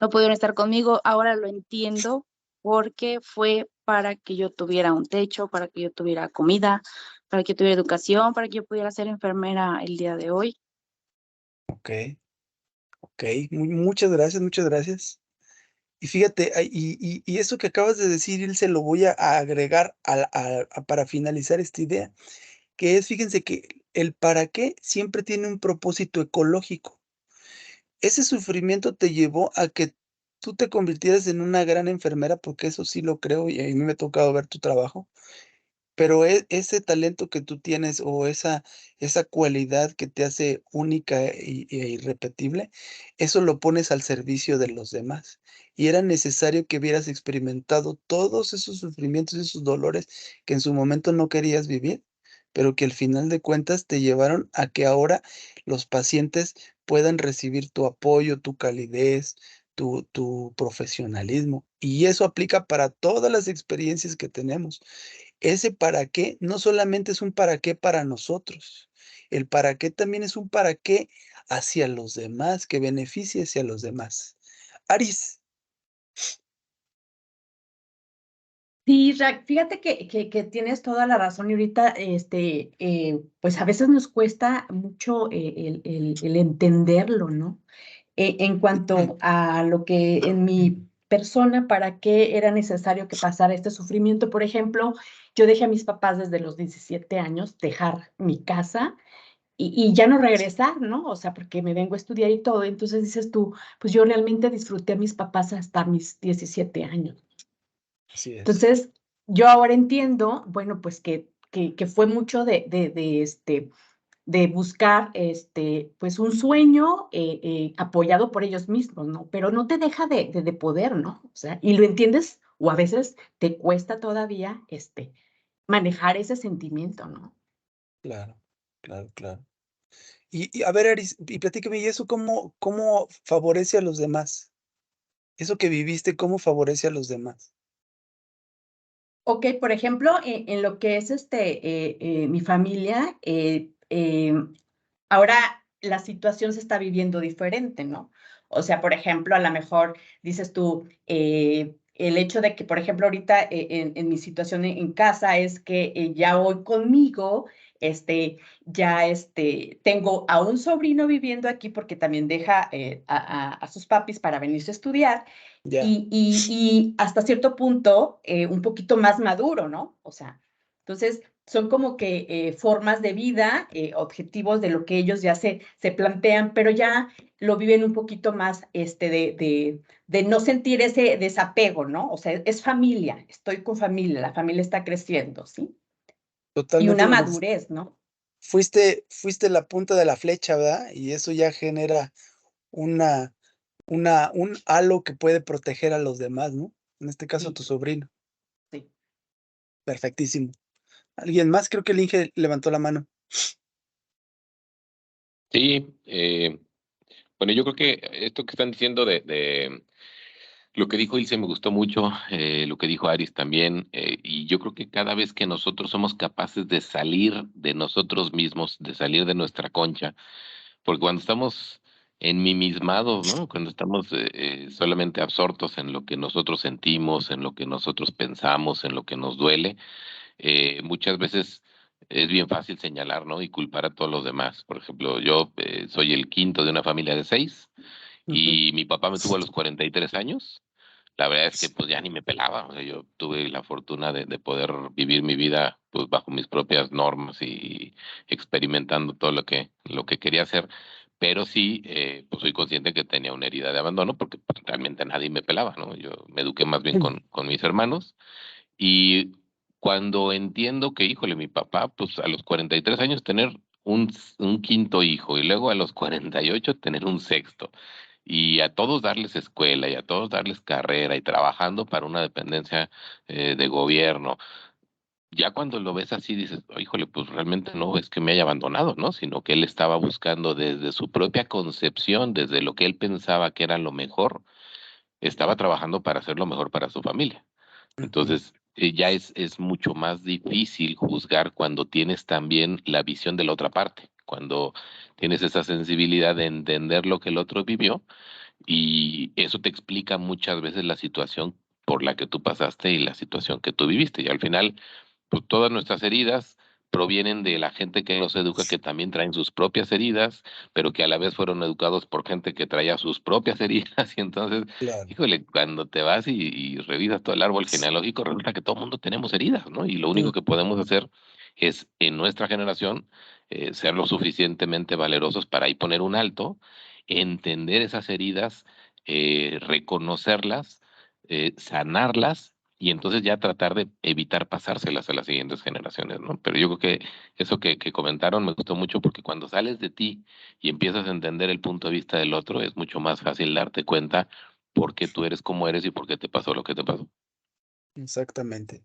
no pudieron estar conmigo. Ahora lo entiendo porque fue para que yo tuviera un techo, para que yo tuviera comida, para que yo tuviera educación, para que yo pudiera ser enfermera el día de hoy. Okey, okey, muchas gracias, muchas gracias. Y fíjate, y eso que acabas de decir, Ilse, lo voy a agregar para finalizar esta idea, que es, fíjense que el para qué siempre tiene un propósito ecológico. Ese sufrimiento te llevó a que tú te convirtieras en una gran enfermera, porque eso sí lo creo, y a mí me ha tocado ver tu trabajo. Pero ese talento que tú tienes o esa cualidad que te hace única e irrepetible, eso lo pones al servicio de los demás. Y era necesario que hubieras experimentado todos esos sufrimientos, esos dolores que en su momento no querías vivir, pero que al final de cuentas te llevaron a que ahora los pacientes puedan recibir tu apoyo, tu calidez, tu profesionalismo. Y eso aplica para todas las experiencias que tenemos. Ese para qué no solamente es un para qué para nosotros, el para qué también es un para qué hacia los demás, que beneficie hacia los demás. Aris, Sí, fíjate que tienes toda la razón y ahorita, pues a veces nos cuesta mucho el entenderlo, ¿no? En cuanto a lo que en mi persona, para qué era necesario que pasara este sufrimiento. Por ejemplo, yo dejé a mis papás desde los 17 años, dejar mi casa y ya no regresar, ¿no? O sea, porque me vengo a estudiar y todo. Entonces dices tú, pues yo realmente disfruté a mis papás hasta mis 17 años. así es, Entonces, yo ahora entiendo, bueno, pues que fue mucho de buscar, pues un sueño apoyado por ellos mismos, ¿no? Pero no te deja de poder, ¿no? O sea, y lo entiendes, o a veces te cuesta todavía, manejar ese sentimiento, ¿no? claro, claro, claro. Y a ver, Aris, y platícame, ¿y eso cómo favorece a los demás? Eso que viviste, ¿cómo favorece a los demás? Ok, por ejemplo, en lo que es mi familia, ahora la situación se está viviendo diferente, ¿no? O sea, por ejemplo, a lo mejor dices tú, el hecho de que, por ejemplo, ahorita en mi situación en casa es que ya hoy conmigo, ya tengo a un sobrino viviendo aquí porque también deja a sus papis para venirse a estudiar Ya, y hasta cierto punto un poquito más maduro, ¿no? O sea, entonces son como que formas de vida, objetivos de lo que ellos ya se plantean, pero ya lo viven un poquito más de no sentir ese desapego, ¿no? O sea, es familia, estoy con familia, la familia está creciendo, ¿sí? Y totalmente una como madurez, ¿no? fuiste la punta de la flecha, ¿verdad? Y eso ya genera una un halo que puede proteger a los demás, ¿no? En este caso, a Sí, tu sobrino. sí. Perfectísimo. ¿Alguien más? Creo que el Inge levantó la mano. Sí, bueno, yo creo que esto que están diciendo de lo que dijo Ilse me gustó mucho, lo que dijo Aris también, y yo creo que cada vez que nosotros somos capaces de salir de nosotros mismos, de salir de nuestra concha, porque cuando estamos ensimismados, ¿no? Cuando estamos solamente absortos en lo que nosotros sentimos, en lo que nosotros pensamos, en lo que nos duele, muchas veces es bien fácil señalar, ¿no? Y culpar a todos los demás. Por ejemplo, yo soy el quinto de una familia de seis Ujú. y mi papá me tuvo a los 43 años. La verdad es que pues ya ni me pelaba. O sea, yo tuve la fortuna de poder vivir mi vida pues bajo mis propias normas y experimentando todo lo que quería hacer. Pero sí, pues soy consciente que tenía una herida de abandono porque pues, realmente nadie me pelaba, ¿no? Yo me eduqué más bien con mis hermanos y cuando entiendo que, híjole, mi papá, pues a los 43 años tener un quinto hijo y luego a los 48 tener un sexto y a todos darles escuela y a todos darles carrera y trabajando para una dependencia de gobierno. Ya cuando lo ves así dices, "Oh, híjole, pues realmente no es que me haya abandonado, ¿no? Sino que él estaba buscando desde su propia concepción, desde lo que él pensaba que era lo mejor, estaba trabajando para hacer lo mejor para su familia. Ujú. Entonces, ya es mucho más difícil juzgar cuando tienes también la visión de la otra parte, cuando tienes esa sensibilidad de entender lo que el otro vivió y eso te explica muchas veces la situación por la que tú pasaste y la situación que tú viviste. Y al final, pues todas nuestras heridas provienen de la gente que nos educa, que también traen sus propias heridas, pero que a la vez fueron educados por gente que traía sus propias heridas. Y entonces, Claro. híjole, cuando te vas y revisas todo el árbol genealógico, resulta que todo el mundo tenemos heridas, ¿no? Y lo único Mm, que podemos hacer es, en nuestra generación, ser lo suficientemente valerosos para ahí poner un alto, entender esas heridas, reconocerlas, sanarlas y entonces ya tratar de evitar pasárselas a las siguientes generaciones, ¿no? Pero yo creo que eso que comentaron me gustó mucho porque cuando sales de ti y empiezas a entender el punto de vista del otro, es mucho más fácil darte cuenta por qué tú eres como eres y por qué te pasó lo que te pasó. exactamente.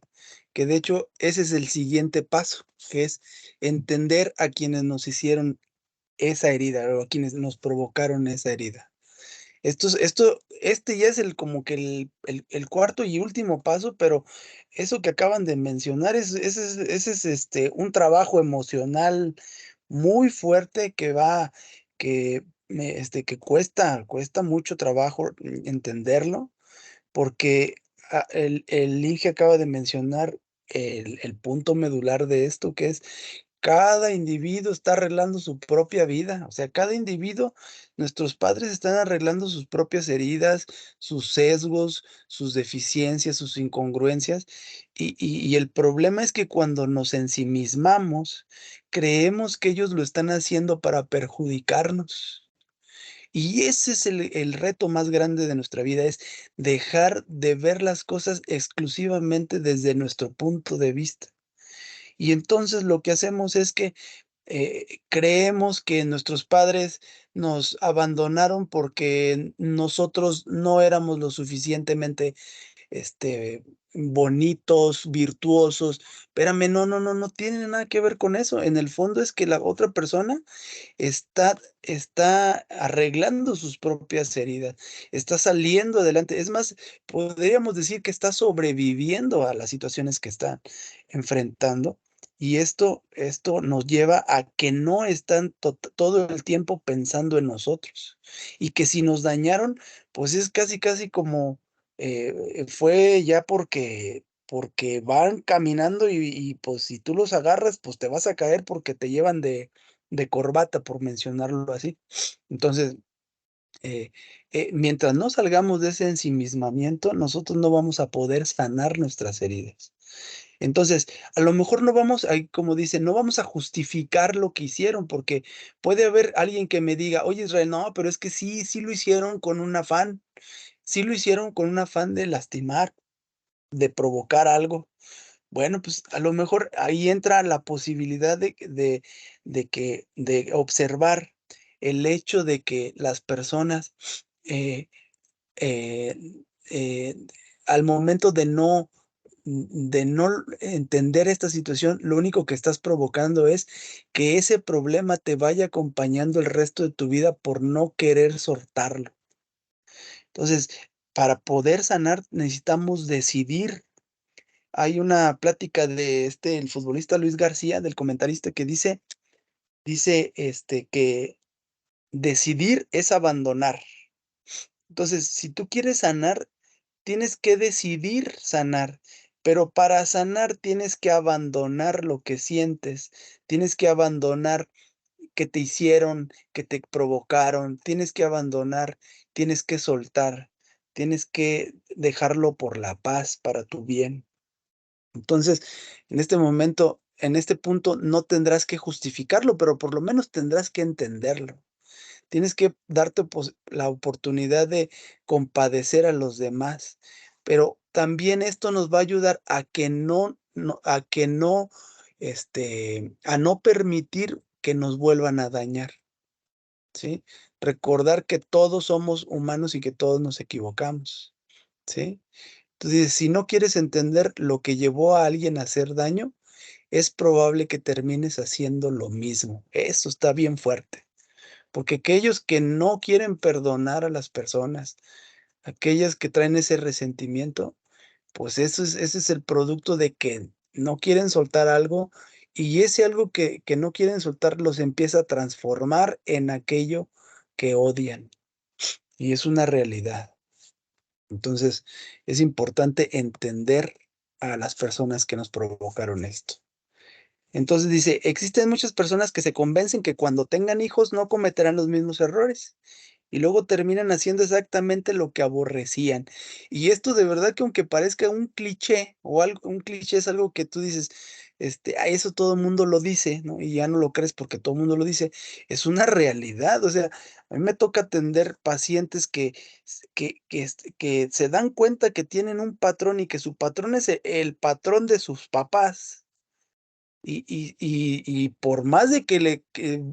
Que de hecho ese es el siguiente paso, que es entender a quienes nos hicieron esa herida o a quienes nos provocaron esa herida. Este ya es el como que el cuarto y último paso, pero eso que acaban de mencionar ese es un trabajo emocional muy fuerte que cuesta mucho trabajo entenderlo, porque, el Inge acaba de mencionar el punto medular de esto, que es cada individuo está arreglando su propia vida, o sea, cada individuo, nuestros padres están arreglando sus propias heridas, sus sesgos, sus deficiencias, sus incongruencias, y el problema es que cuando nos ensimismamos, creemos que ellos lo están haciendo para perjudicarnos. Y ese es el reto más grande de nuestra vida, es dejar de ver las cosas exclusivamente desde nuestro punto de vista. Y entonces lo que hacemos es que, creemos que nuestros padres nos abandonaron porque nosotros no éramos lo suficientemente, este, bonitos, virtuosos. Espérame, no tiene nada que ver con eso. En el fondo es que la otra persona está arreglando sus propias heridas, está saliendo adelante. Es más, podríamos decir que está sobreviviendo a las situaciones que está enfrentando, y esto nos lleva a que no están todo el tiempo pensando en nosotros, y que si nos dañaron, pues es casi como, fue ya porque van caminando pues, si tú los agarras, pues, te vas a caer porque te llevan de corbata, por mencionarlo así. Entonces, eh, mientras no salgamos de ese ensimismamiento, nosotros no vamos a poder sanar nuestras heridas. Entonces, a lo mejor no vamos, ahí como dicen, no vamos a justificar lo que hicieron, porque puede haber alguien que me diga: "Oye, Israel, no, pero es que sí lo hicieron con un afán, sí lo hicieron con un afán de lastimar, de provocar algo". Bueno, pues, a lo mejor ahí entra la posibilidad de observar el hecho de que las personas, eh eh eh, al momento de no entender esta situación, lo único que estás provocando es que ese problema te vaya acompañando el resto de tu vida por no querer soltarlo. Entonces, para poder sanar necesitamos decidir. Hay una plática de el futbolista Luis García, del comentarista, que dice, que decidir es abandonar. Entonces, si tú quieres sanar, tienes que decidir sanar, pero para sanar tienes que abandonar lo que sientes, tienes que abandonar que te hicieron, que te provocaron, tienes que abandonar, tienes que soltar, tienes que dejarlo por la paz, para tu bien. Entonces, en este momento, en este punto, no tendrás que justificarlo, pero por lo menos tendrás que entenderlo. Tienes que darte la oportunidad de compadecer a los demás, pero también esto nos va a ayudar a que no a no permitir que nos vuelvan a dañar, ¿sí? Recordar que todos somos humanos y que todos nos equivocamos, ¿sí? Entonces, si no quieres entender lo que llevó a alguien a hacer daño, es probable que termines haciendo lo mismo. Eso está bien fuerte, porque aquellos que no quieren perdonar a las personas, aquellas que traen ese resentimiento, pues ese es el producto de que no quieren soltar algo y ese algo que no quieren soltar los empieza a transformar en aquello que odian y es una realidad. Entonces, es importante entender a las personas que nos provocaron esto. Entonces dice, existen muchas personas que se convencen que cuando tengan hijos no cometerán los mismos errores y luego terminan haciendo exactamente lo que aborrecían. Y esto de verdad que aunque parezca un cliché o algo, un cliché es algo que tú dices, a eso todo el mundo lo dice, ¿no? Y ya no lo crees porque todo el mundo lo dice. Es una realidad. O sea, a mí me toca atender pacientes que se dan cuenta que tienen un patrón y que su patrón es el patrón de sus papás. Y por más de que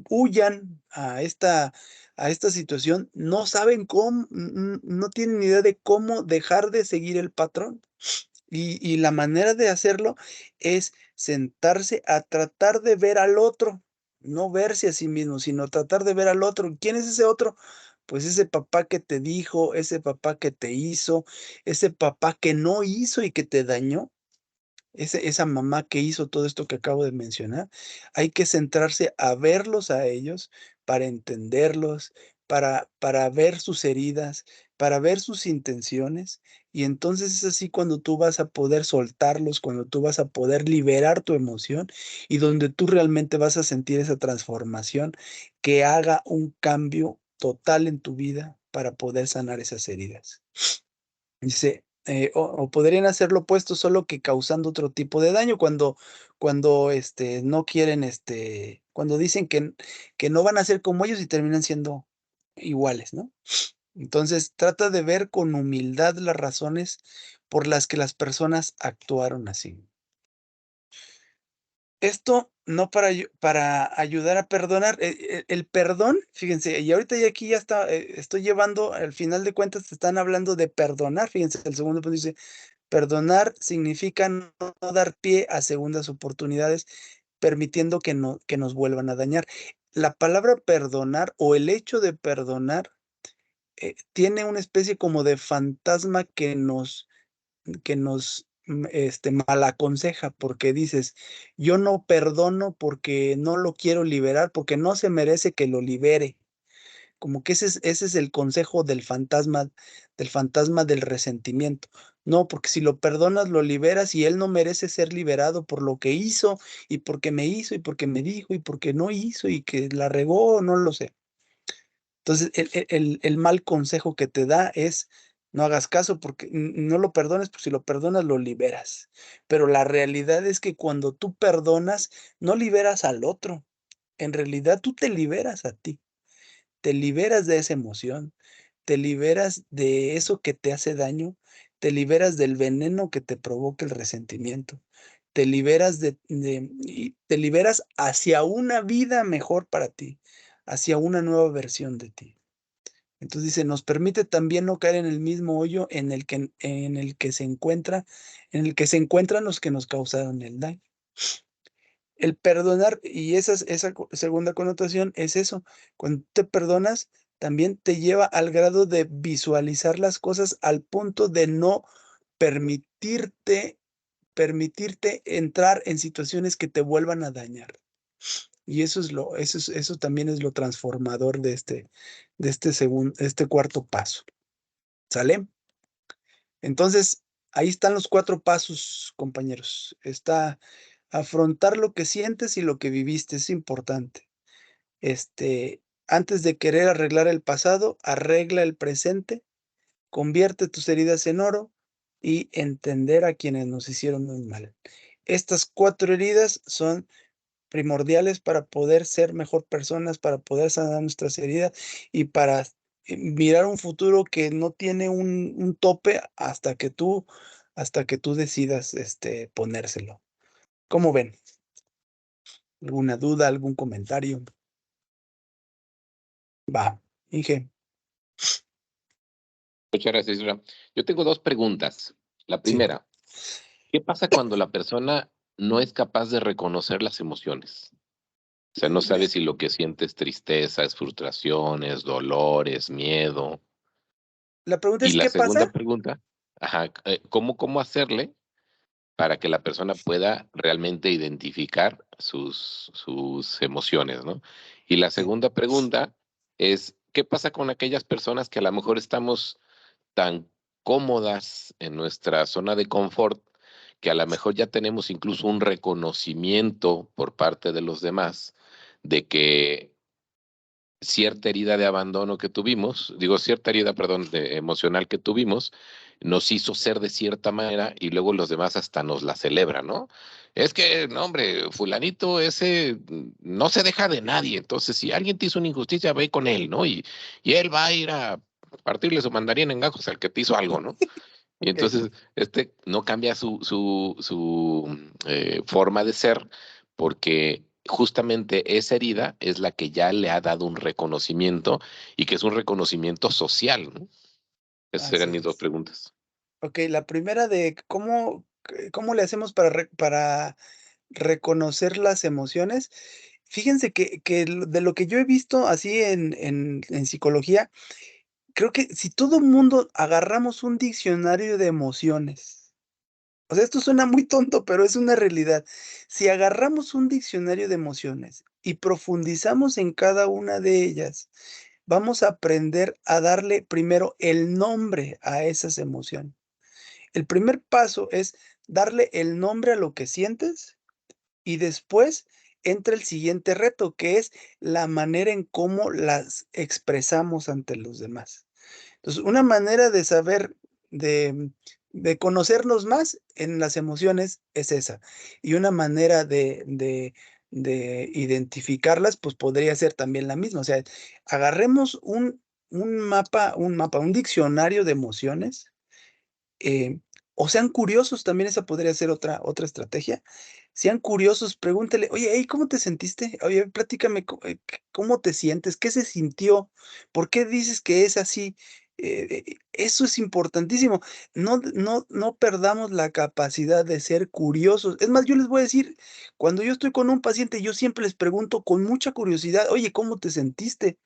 huyan a esta situación, no saben cómo, no tienen ni idea de cómo dejar de seguir el patrón. Y la manera de hacerlo es sentarse a tratar de ver al otro, no verse a sí mismo, sino tratar de ver al otro. ¿Quién es ese otro? Pues ese papá que te dijo, ese papá que te hizo, ese papá que no hizo y que te dañó. Esa mamá que hizo todo esto que acabo de mencionar, hay que centrarse a verlos a ellos, para entenderlos, para ver sus heridas, para ver sus intenciones, y entonces es así cuando tú vas a poder soltarlos, cuando tú vas a poder liberar tu emoción, y donde tú realmente vas a sentir esa transformación que haga un cambio total en tu vida para poder sanar esas heridas. Dice, o podrían hacer lo opuesto, solo que causando otro tipo de daño cuando no quieren, cuando dicen que no van a ser como ellos y terminan siendo iguales, ¿no? Entonces, trata de ver con humildad las razones por las que las personas actuaron así. Esto no para ayudar a perdonar, el perdón, fíjense, y ahorita ya aquí ya está, estoy llevando, al final de cuentas, te están hablando de perdonar, fíjense, el segundo punto dice, perdonar significa no dar pie a segundas oportunidades, permitiendo que nos vuelvan a dañar. La palabra perdonar o el hecho de perdonar, tiene una especie como de fantasma que nos malaconseja, porque dices: "Yo no perdono porque no lo quiero liberar, porque no se merece que lo libere". Como que ese es el consejo del fantasma del resentimiento. No, porque si lo perdonas, lo liberas y él no merece ser liberado por lo que hizo, y porque me hizo, y porque me dijo, y porque no hizo, y que la regó, no lo sé. Entonces, el mal consejo que te da es: no hagas caso porque no lo perdones, porque si lo perdonas, lo liberas. Pero la realidad es que cuando tú perdonas, no liberas al otro. En realidad, tú te liberas a ti. Te liberas de esa emoción, te liberas de eso que te hace daño, te liberas del veneno que te provoca el resentimiento, te liberas hacia una vida mejor para ti, hacia una nueva versión de ti. Entonces dice, nos permite también no caer en el mismo hoyo en el que se encuentran los que nos causaron el daño. El perdonar, y esa segunda connotación es eso, cuando te perdonas, también te lleva al grado de visualizar las cosas al punto de no permitirte entrar en situaciones que te vuelvan a dañar. Y eso también es lo transformador de este cuarto paso, ¿sale? Entonces, ahí están los 4 pasos, compañeros. Está afrontar lo que sientes y lo que viviste, es importante. Antes de querer arreglar el pasado, arregla el presente, convierte tus heridas en oro y entender a quienes nos hicieron muy mal. Estas 4 heridas son primordiales para poder ser mejor personas, para poder sanar nuestras heridas y para mirar un futuro que no tiene un tope hasta que tú decidas ponérselo. ¿Cómo ven? ¿Alguna duda, algún comentario? Va, Inge. Muchas gracias, Isra. Yo tengo dos preguntas. La Sí. primera, ¿qué pasa cuando la persona no es capaz de reconocer las emociones? O sea, no sabe si lo que siente es tristeza, es frustración, es dolor, es miedo. La pregunta Y es, la ¿qué segunda pasa? pregunta, ajá, ¿cómo hacerle para que la persona pueda realmente identificar sus emociones, ¿no? Y la Sí. segunda pregunta es, ¿qué pasa con aquellas personas que a lo mejor estamos tan cómodas en nuestra zona de confort que a lo mejor ya tenemos incluso un reconocimiento por parte de los demás de que cierta herida de abandono que tuvimos, digo, cierta herida, perdón, emocional que tuvimos, nos hizo ser de cierta manera y luego los demás hasta nos la celebran, ¿no? Es que, no, hombre, fulanito ese no se deja de nadie, entonces si alguien te hizo una injusticia, ve con él, ¿no? Y él va a ir a partirle su mandarín en gajos al que te hizo algo, ¿no? Y Ok. entonces, no cambia su forma de ser porque justamente esa herida es la que ya le ha dado un reconocimiento y que es un reconocimiento social, ¿no? Esas serían Así mis dos es. preguntas. Ok, la primera de cómo le hacemos para reconocer las emociones. Fíjense que de lo que yo he visto así en psicología, creo que si todo el mundo agarramos un diccionario de emociones, o sea, esto suena muy tonto, pero es una realidad. Si agarramos un diccionario de emociones y profundizamos en cada una de ellas, vamos a aprender a darle primero el nombre a esas emociones. El primer paso es darle el nombre a lo que sientes y después entra el siguiente reto, que es la manera en cómo las expresamos ante los demás. Entonces, una manera de saber, de, de conocernos más en las emociones es esa. Y una manera de identificarlas, pues podría ser también la misma. O sea, agarremos un diccionario de emociones, eh, o sean curiosos, también esa podría ser otra estrategia. Sean curiosos, pregúntale, oye, hey, ¿cómo te sentiste? Oye, platícame, ¿cómo te sientes? ¿Qué se sintió? ¿Por qué dices que es así? Eso es importantísimo. No perdamos la capacidad de ser curiosos. Es más, yo les voy a decir, cuando yo estoy con un paciente, yo siempre les pregunto con mucha curiosidad, oye, ¿cómo te sentiste?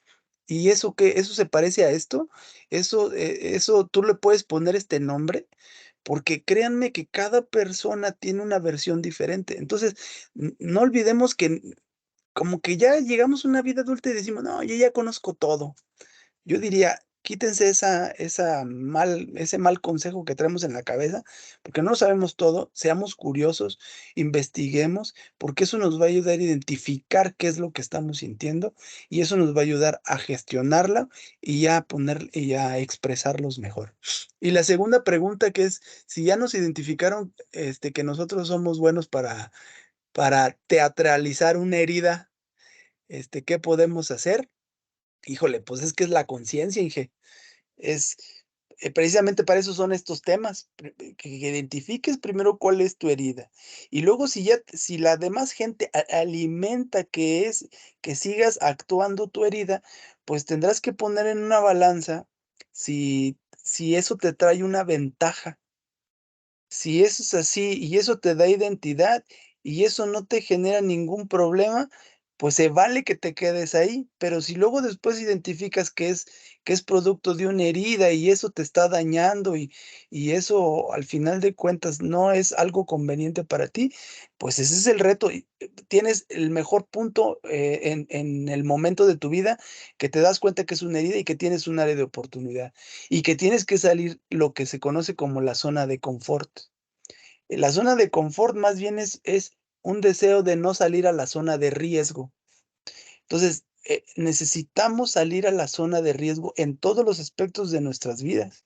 ¿Y eso qué? ¿Eso se parece a esto? Eso tú le puedes poner este nombre, porque créanme que cada persona tiene una versión diferente. Entonces, no olvidemos que como que ya llegamos a una vida adulta y decimos, no, yo ya conozco todo. Yo diría, quítense ese mal consejo que traemos en la cabeza, porque no sabemos todo, seamos curiosos, investiguemos, porque eso nos va a ayudar a identificar qué es lo que estamos sintiendo y eso nos va a ayudar a gestionarla y a expresarlos mejor. Y la segunda pregunta que es, si ya nos identificaron, que nosotros somos buenos para teatralizar una herida, ¿qué podemos hacer? Híjole, pues es que es la conciencia, Inge. Es, precisamente para eso son estos temas, que identifiques primero cuál es tu herida. Y luego si la demás gente alimenta que sigas actuando tu herida, pues tendrás que poner en una balanza si eso te trae una ventaja. Si eso es así y eso te da identidad y eso no te genera ningún problema, pues se vale que te quedes ahí, pero si luego después identificas que es producto de una herida y eso te está dañando y eso al final de cuentas no es algo conveniente para ti, pues ese es el reto. Y tienes el mejor punto en el momento de tu vida que te das cuenta que es una herida y que tienes un área de oportunidad y que tienes que salir lo que se conoce como la zona de confort. La zona de confort más bien es un deseo de no salir a la zona de riesgo. Entonces, necesitamos salir a la zona de riesgo en todos los aspectos de nuestras vidas.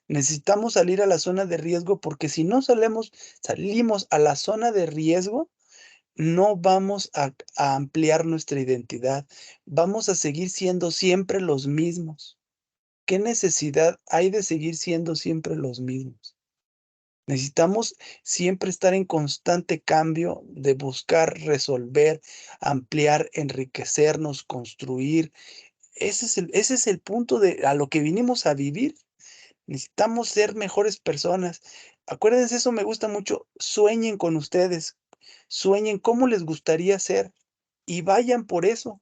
Necesitamos salir a la zona de riesgo porque si no salimos a la zona de riesgo, no vamos a ampliar nuestra identidad. Vamos a seguir siendo siempre los mismos. ¿Qué necesidad hay de seguir siendo siempre los mismos? Necesitamos siempre estar en constante cambio de buscar, resolver, ampliar, enriquecernos, construir. Ese es el punto de a lo que vinimos a vivir. Necesitamos ser mejores personas. Acuérdense, eso me gusta mucho. Sueñen con ustedes. Sueñen cómo les gustaría ser y vayan por eso.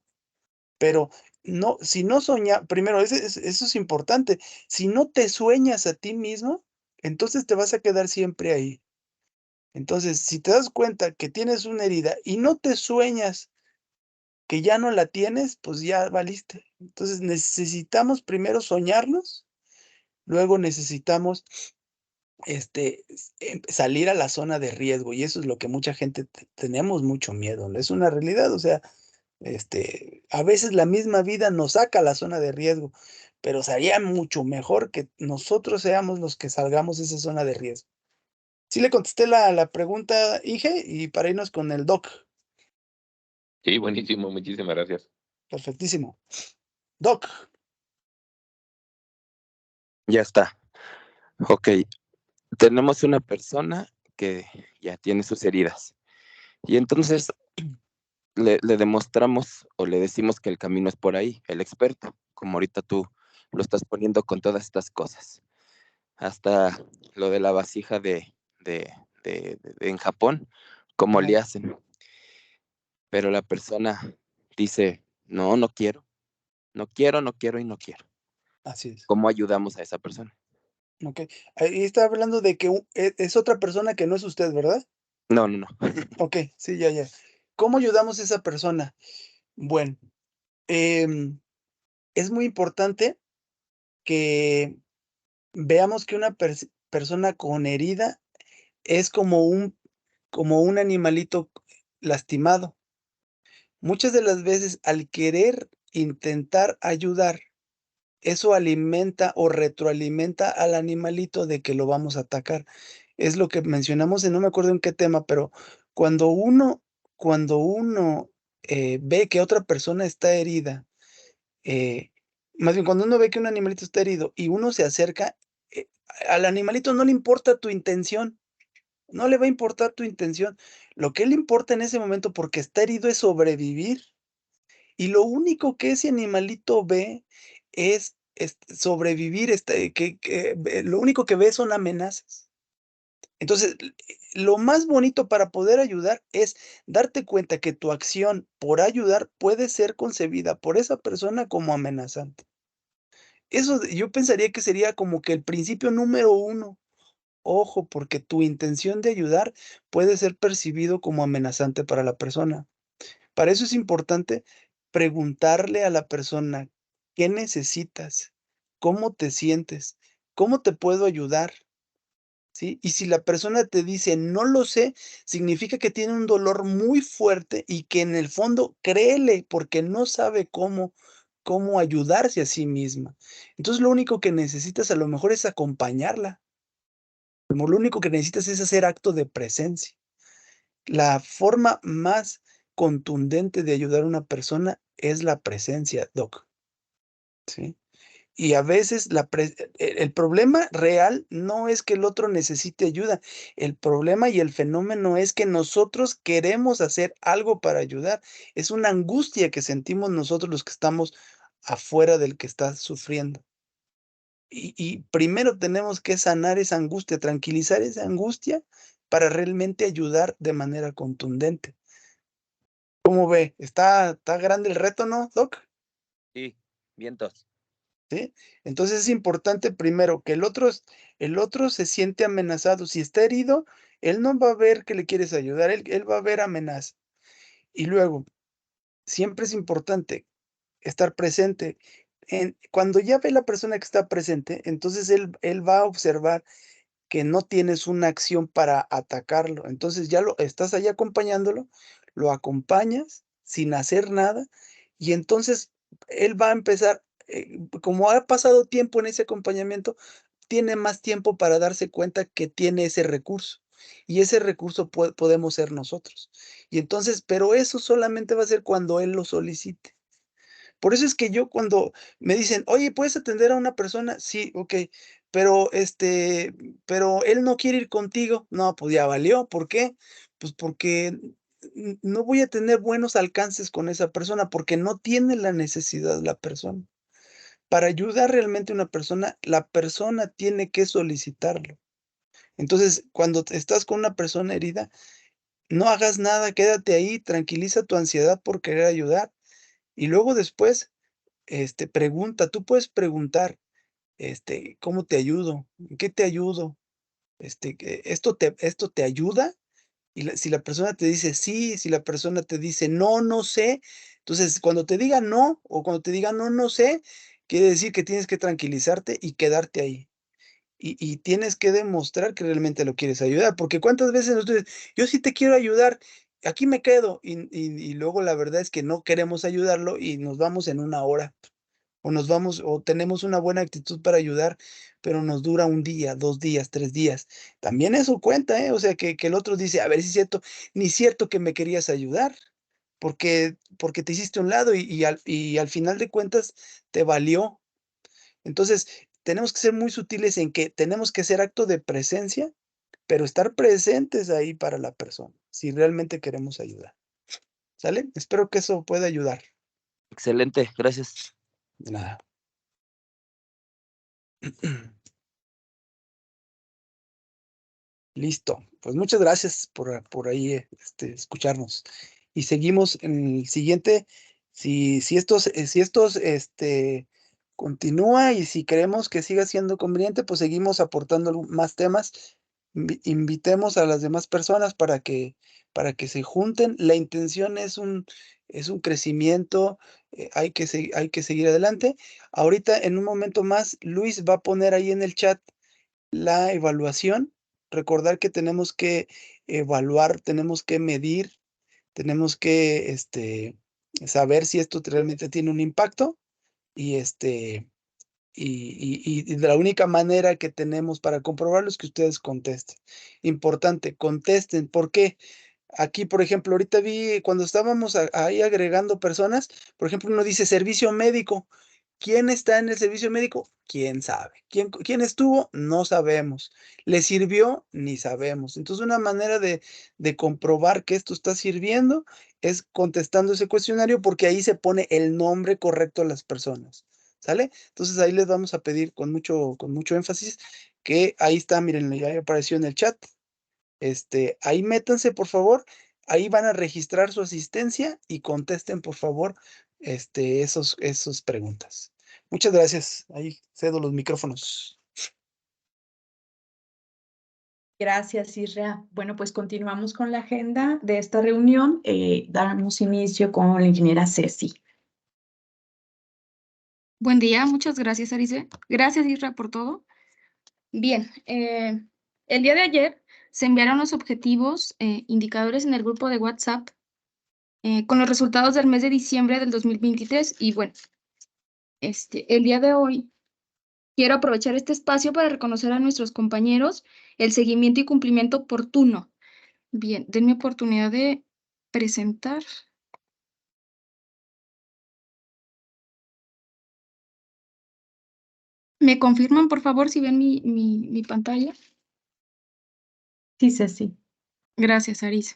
Pero no, si no sueña, primero, eso es importante. Si no te sueñas a ti mismo, entonces te vas a quedar siempre ahí. Entonces, si te das cuenta que tienes una herida y no te sueñas que ya no la tienes, pues ya valiste. Entonces, necesitamos primero soñarnos, luego necesitamos salir a la zona de riesgo, y eso es lo que mucha gente tenemos mucho miedo, ¿no? Es una realidad, o sea, a veces la misma vida nos saca a la zona de riesgo, pero sería mucho mejor que nosotros seamos los que salgamos de esa zona de riesgo. Sí le contesté la pregunta, Inge, y para irnos con el doc. Sí, buenísimo, muchísimas gracias. Perfectísimo. Doc, Ya está. Ok, tenemos una persona que ya tiene sus heridas y entonces le demostramos o le decimos que el camino es por ahí, el experto, como ahorita tú lo estás poniendo con todas estas cosas. Hasta lo de la vasija en Japón, cómo le hacen. Pero la persona dice, no, no quiero, no quiero, no quiero y no quiero. así es. ¿Cómo ayudamos a esa persona? Ok. Ahí está hablando de que es otra persona que no es usted, ¿verdad? No, no, no. Ok, sí, ya. ¿Cómo ayudamos a esa persona? Bueno, es muy importante que veamos que una persona con herida es como un animalito lastimado. Muchas de las veces, al querer intentar ayudar, eso alimenta o retroalimenta al animalito de que lo vamos a atacar. Es lo que mencionamos no me acuerdo en qué tema, pero cuando uno ve que otra persona está herida, eh, más bien cuando uno ve que un animalito está herido y uno se acerca, eh, al animalito no le importa tu intención, no le va a importar tu intención. Lo que le importa en ese momento, porque está herido, es sobrevivir. Y lo único que ese animalito ve es, sobrevivir, lo único que ve son amenazas. Entonces, lo más bonito para poder ayudar es darte cuenta que tu acción por ayudar puede ser concebida por esa persona como amenazante. Eso yo pensaría que sería como que el principio número uno. Ojo, porque tu intención de ayudar puede ser percibido como amenazante para la persona. Para eso es importante preguntarle a la persona, ¿qué necesitas? ¿Cómo te sientes? ¿Cómo te puedo ayudar? ¿Sí? Y si la persona te dice, no lo sé, significa que tiene un dolor muy fuerte y que en el fondo créele porque no sabe cómo ayudarse a sí misma. Entonces lo único que necesitas a lo mejor es acompañarla. Lo único que necesitas es hacer acto de presencia. La forma más contundente de ayudar a una persona es la presencia, Doc, ¿sí? Y a veces el problema real no es que el otro necesite ayuda. El problema y el fenómeno es que nosotros queremos hacer algo para ayudar. Es una angustia que sentimos nosotros los que estamos afuera del que está sufriendo. Y primero tenemos que sanar esa angustia, tranquilizar esa angustia para realmente ayudar de manera contundente. ¿Cómo ve? Está grande el reto, ¿no, Doc? Sí, vientos. ¿Sí? Entonces es importante primero que el otro se siente amenazado. Si está herido, él no va a ver que le quieres ayudar, él va a ver amenaza. Y luego, siempre es importante estar presente. Cuando ya ve la persona que está presente, entonces él va a observar que no tienes una acción para atacarlo. Entonces ya estás ahí acompañándolo, lo acompañas sin hacer nada, y entonces él va a empezar, como ha pasado tiempo en ese acompañamiento, tiene más tiempo para darse cuenta que tiene ese recurso. Y ese recurso podemos ser nosotros. Y entonces, pero eso solamente va a ser cuando él lo solicite. Por eso es que yo cuando me dicen, oye, ¿puedes atender a una persona? Sí, ok, pero él no quiere ir contigo. No, pues ya valió. ¿Por qué? Pues porque no voy a tener buenos alcances con esa persona, porque no tiene la necesidad la persona. Para ayudar realmente a una persona, la persona tiene que solicitarlo. Entonces, cuando estás con una persona herida, no hagas nada, quédate ahí, tranquiliza tu ansiedad por querer ayudar y luego después, pregunta, tú puedes preguntar, ¿cómo te ayudo? ¿En qué te ayudo? ¿Esto te ayuda? Y si la persona te dice sí, si la persona te dice no, no sé, entonces cuando te diga no o cuando te diga no, no sé, quiere decir que tienes que tranquilizarte y quedarte ahí. Y tienes que demostrar que realmente lo quieres ayudar, porque cuántas veces nosotros, yo sí te quiero ayudar, aquí me quedo, y luego la verdad es que no queremos ayudarlo y nos vamos en una hora, o nos vamos, o tenemos una buena actitud para ayudar, pero nos dura un día, 2 días, 3 días. También eso cuenta, ¿eh? O sea, que el otro dice, a ver si es cierto, ni cierto que me querías ayudar, porque te hiciste a un lado y al final de cuentas te valió. Entonces, tenemos que ser muy sutiles en que tenemos que hacer acto de presencia, pero estar presentes ahí para la persona, si realmente queremos ayudar, ¿sale? Espero que eso pueda ayudar. Excelente, gracias. De nada. Listo. Pues muchas gracias por ahí, escucharnos. Y seguimos en el siguiente. Si estos continúa y si queremos que siga siendo conveniente, pues seguimos aportando más temas. Invitemos a las demás personas para que se junten. La intención es un crecimiento, hay que seguir adelante. Ahorita, en un momento más, Luis va a poner ahí en el chat la evaluación. Recordar que tenemos que evaluar, tenemos que medir, tenemos que saber si esto realmente tiene un impacto y y de la única manera que tenemos para comprobarlo es que ustedes contesten. Importante, contesten. ¿Por qué? Aquí, por ejemplo, ahorita vi cuando estábamos ahí agregando personas, por ejemplo, uno dice servicio médico. ¿Quién está en el servicio médico? ¿Quién sabe? ¿Quién estuvo? No sabemos. ¿Le sirvió? Ni sabemos. Entonces, una manera de comprobar que esto está sirviendo es contestando ese cuestionario porque ahí se pone el nombre correcto a las personas. ¿Sale? Entonces, ahí les vamos a pedir con mucho énfasis que ahí está, miren, ya apareció en el chat. Ahí métanse, por favor. Ahí van a registrar su asistencia y contesten, por favor, esas preguntas. Muchas gracias. Ahí cedo los micrófonos. Gracias, Isra. Bueno, pues continuamos con la agenda de esta reunión. Damos inicio con la ingeniera Ceci. Buen día, muchas gracias, Arice. Gracias, Isra, por todo. Bien, el día de ayer se enviaron los objetivos, indicadores en el grupo de WhatsApp con los resultados del mes de diciembre del 2023. Y bueno, el día de hoy quiero aprovechar este espacio para reconocer a nuestros compañeros el seguimiento y cumplimiento oportuno. Bien, denme oportunidad de presentar. ¿Me confirman, por favor, si ven mi pantalla? Sí, Ceci. Gracias, Arice.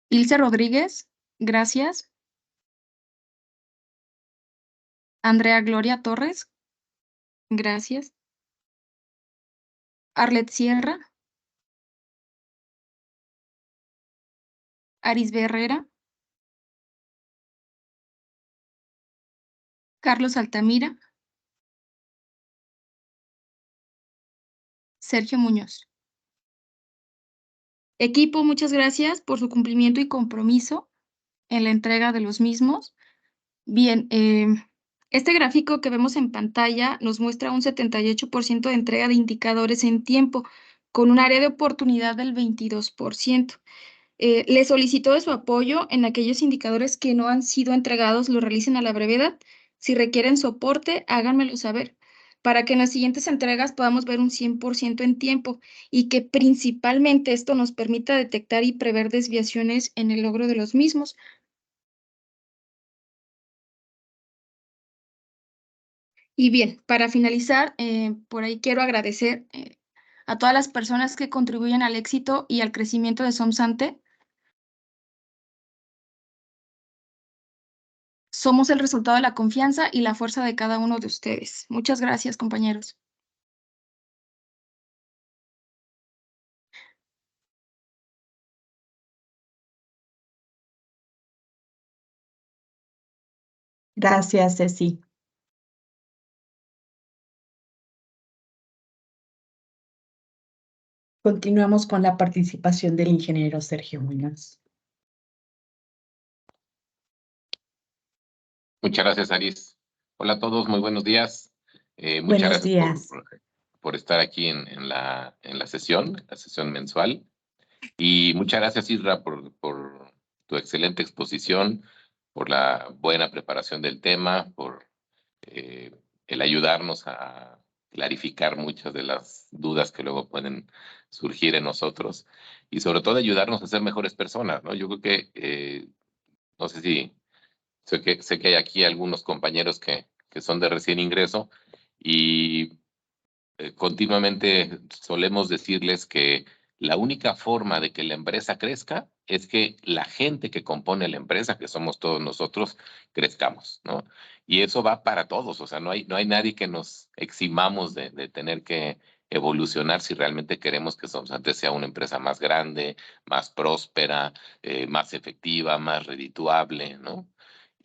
Ilse Rodríguez, gracias. Andrea Gloria Torres, gracias. Arlet Sierra. Arisbe Herrera. Carlos Altamira. Sergio Muñoz. Equipo, muchas gracias por su cumplimiento y compromiso en la entrega de los mismos. Bien, este gráfico que vemos en pantalla nos muestra un 78% de entrega de indicadores en tiempo, con un área de oportunidad del 22%. Le solicito de su apoyo en aquellos indicadores que no han sido entregados, lo realicen a la brevedad. Si requieren soporte, háganmelo saber, para que en las siguientes entregas podamos ver un 100% en tiempo y que principalmente esto nos permita detectar y prever desviaciones en el logro de los mismos. Y bien, para finalizar, por ahí quiero agradecer a todas las personas que contribuyen al éxito y al crecimiento de Somsante. Somos el resultado de la confianza y la fuerza de cada uno de ustedes. Muchas gracias, compañeros. Gracias, Ceci. Continuamos con la participación del ingeniero Sergio Muñoz. Muchas gracias, Aris. Hola a todos, muy buenos días. Muchas Buenos gracias días. por estar aquí en la sesión mensual. Y muchas gracias, Isra, por tu excelente exposición, por la buena preparación del tema, por eh, el ayudarnos a clarificar muchas de las dudas que luego pueden surgir en nosotros y sobre todo ayudarnos a ser mejores personas, ¿no? Yo creo que, no sé si sé que hay aquí algunos compañeros que son de recién ingreso y continuamente solemos decirles que la única forma de que la empresa crezca es que la gente que compone la empresa, que somos todos nosotros, crezcamos, ¿no? Y eso va para todos, o sea, no hay nadie que nos eximamos de tener que evolucionar si realmente queremos que Somsante sea una empresa más grande, más próspera, más efectiva, más redituable, ¿no?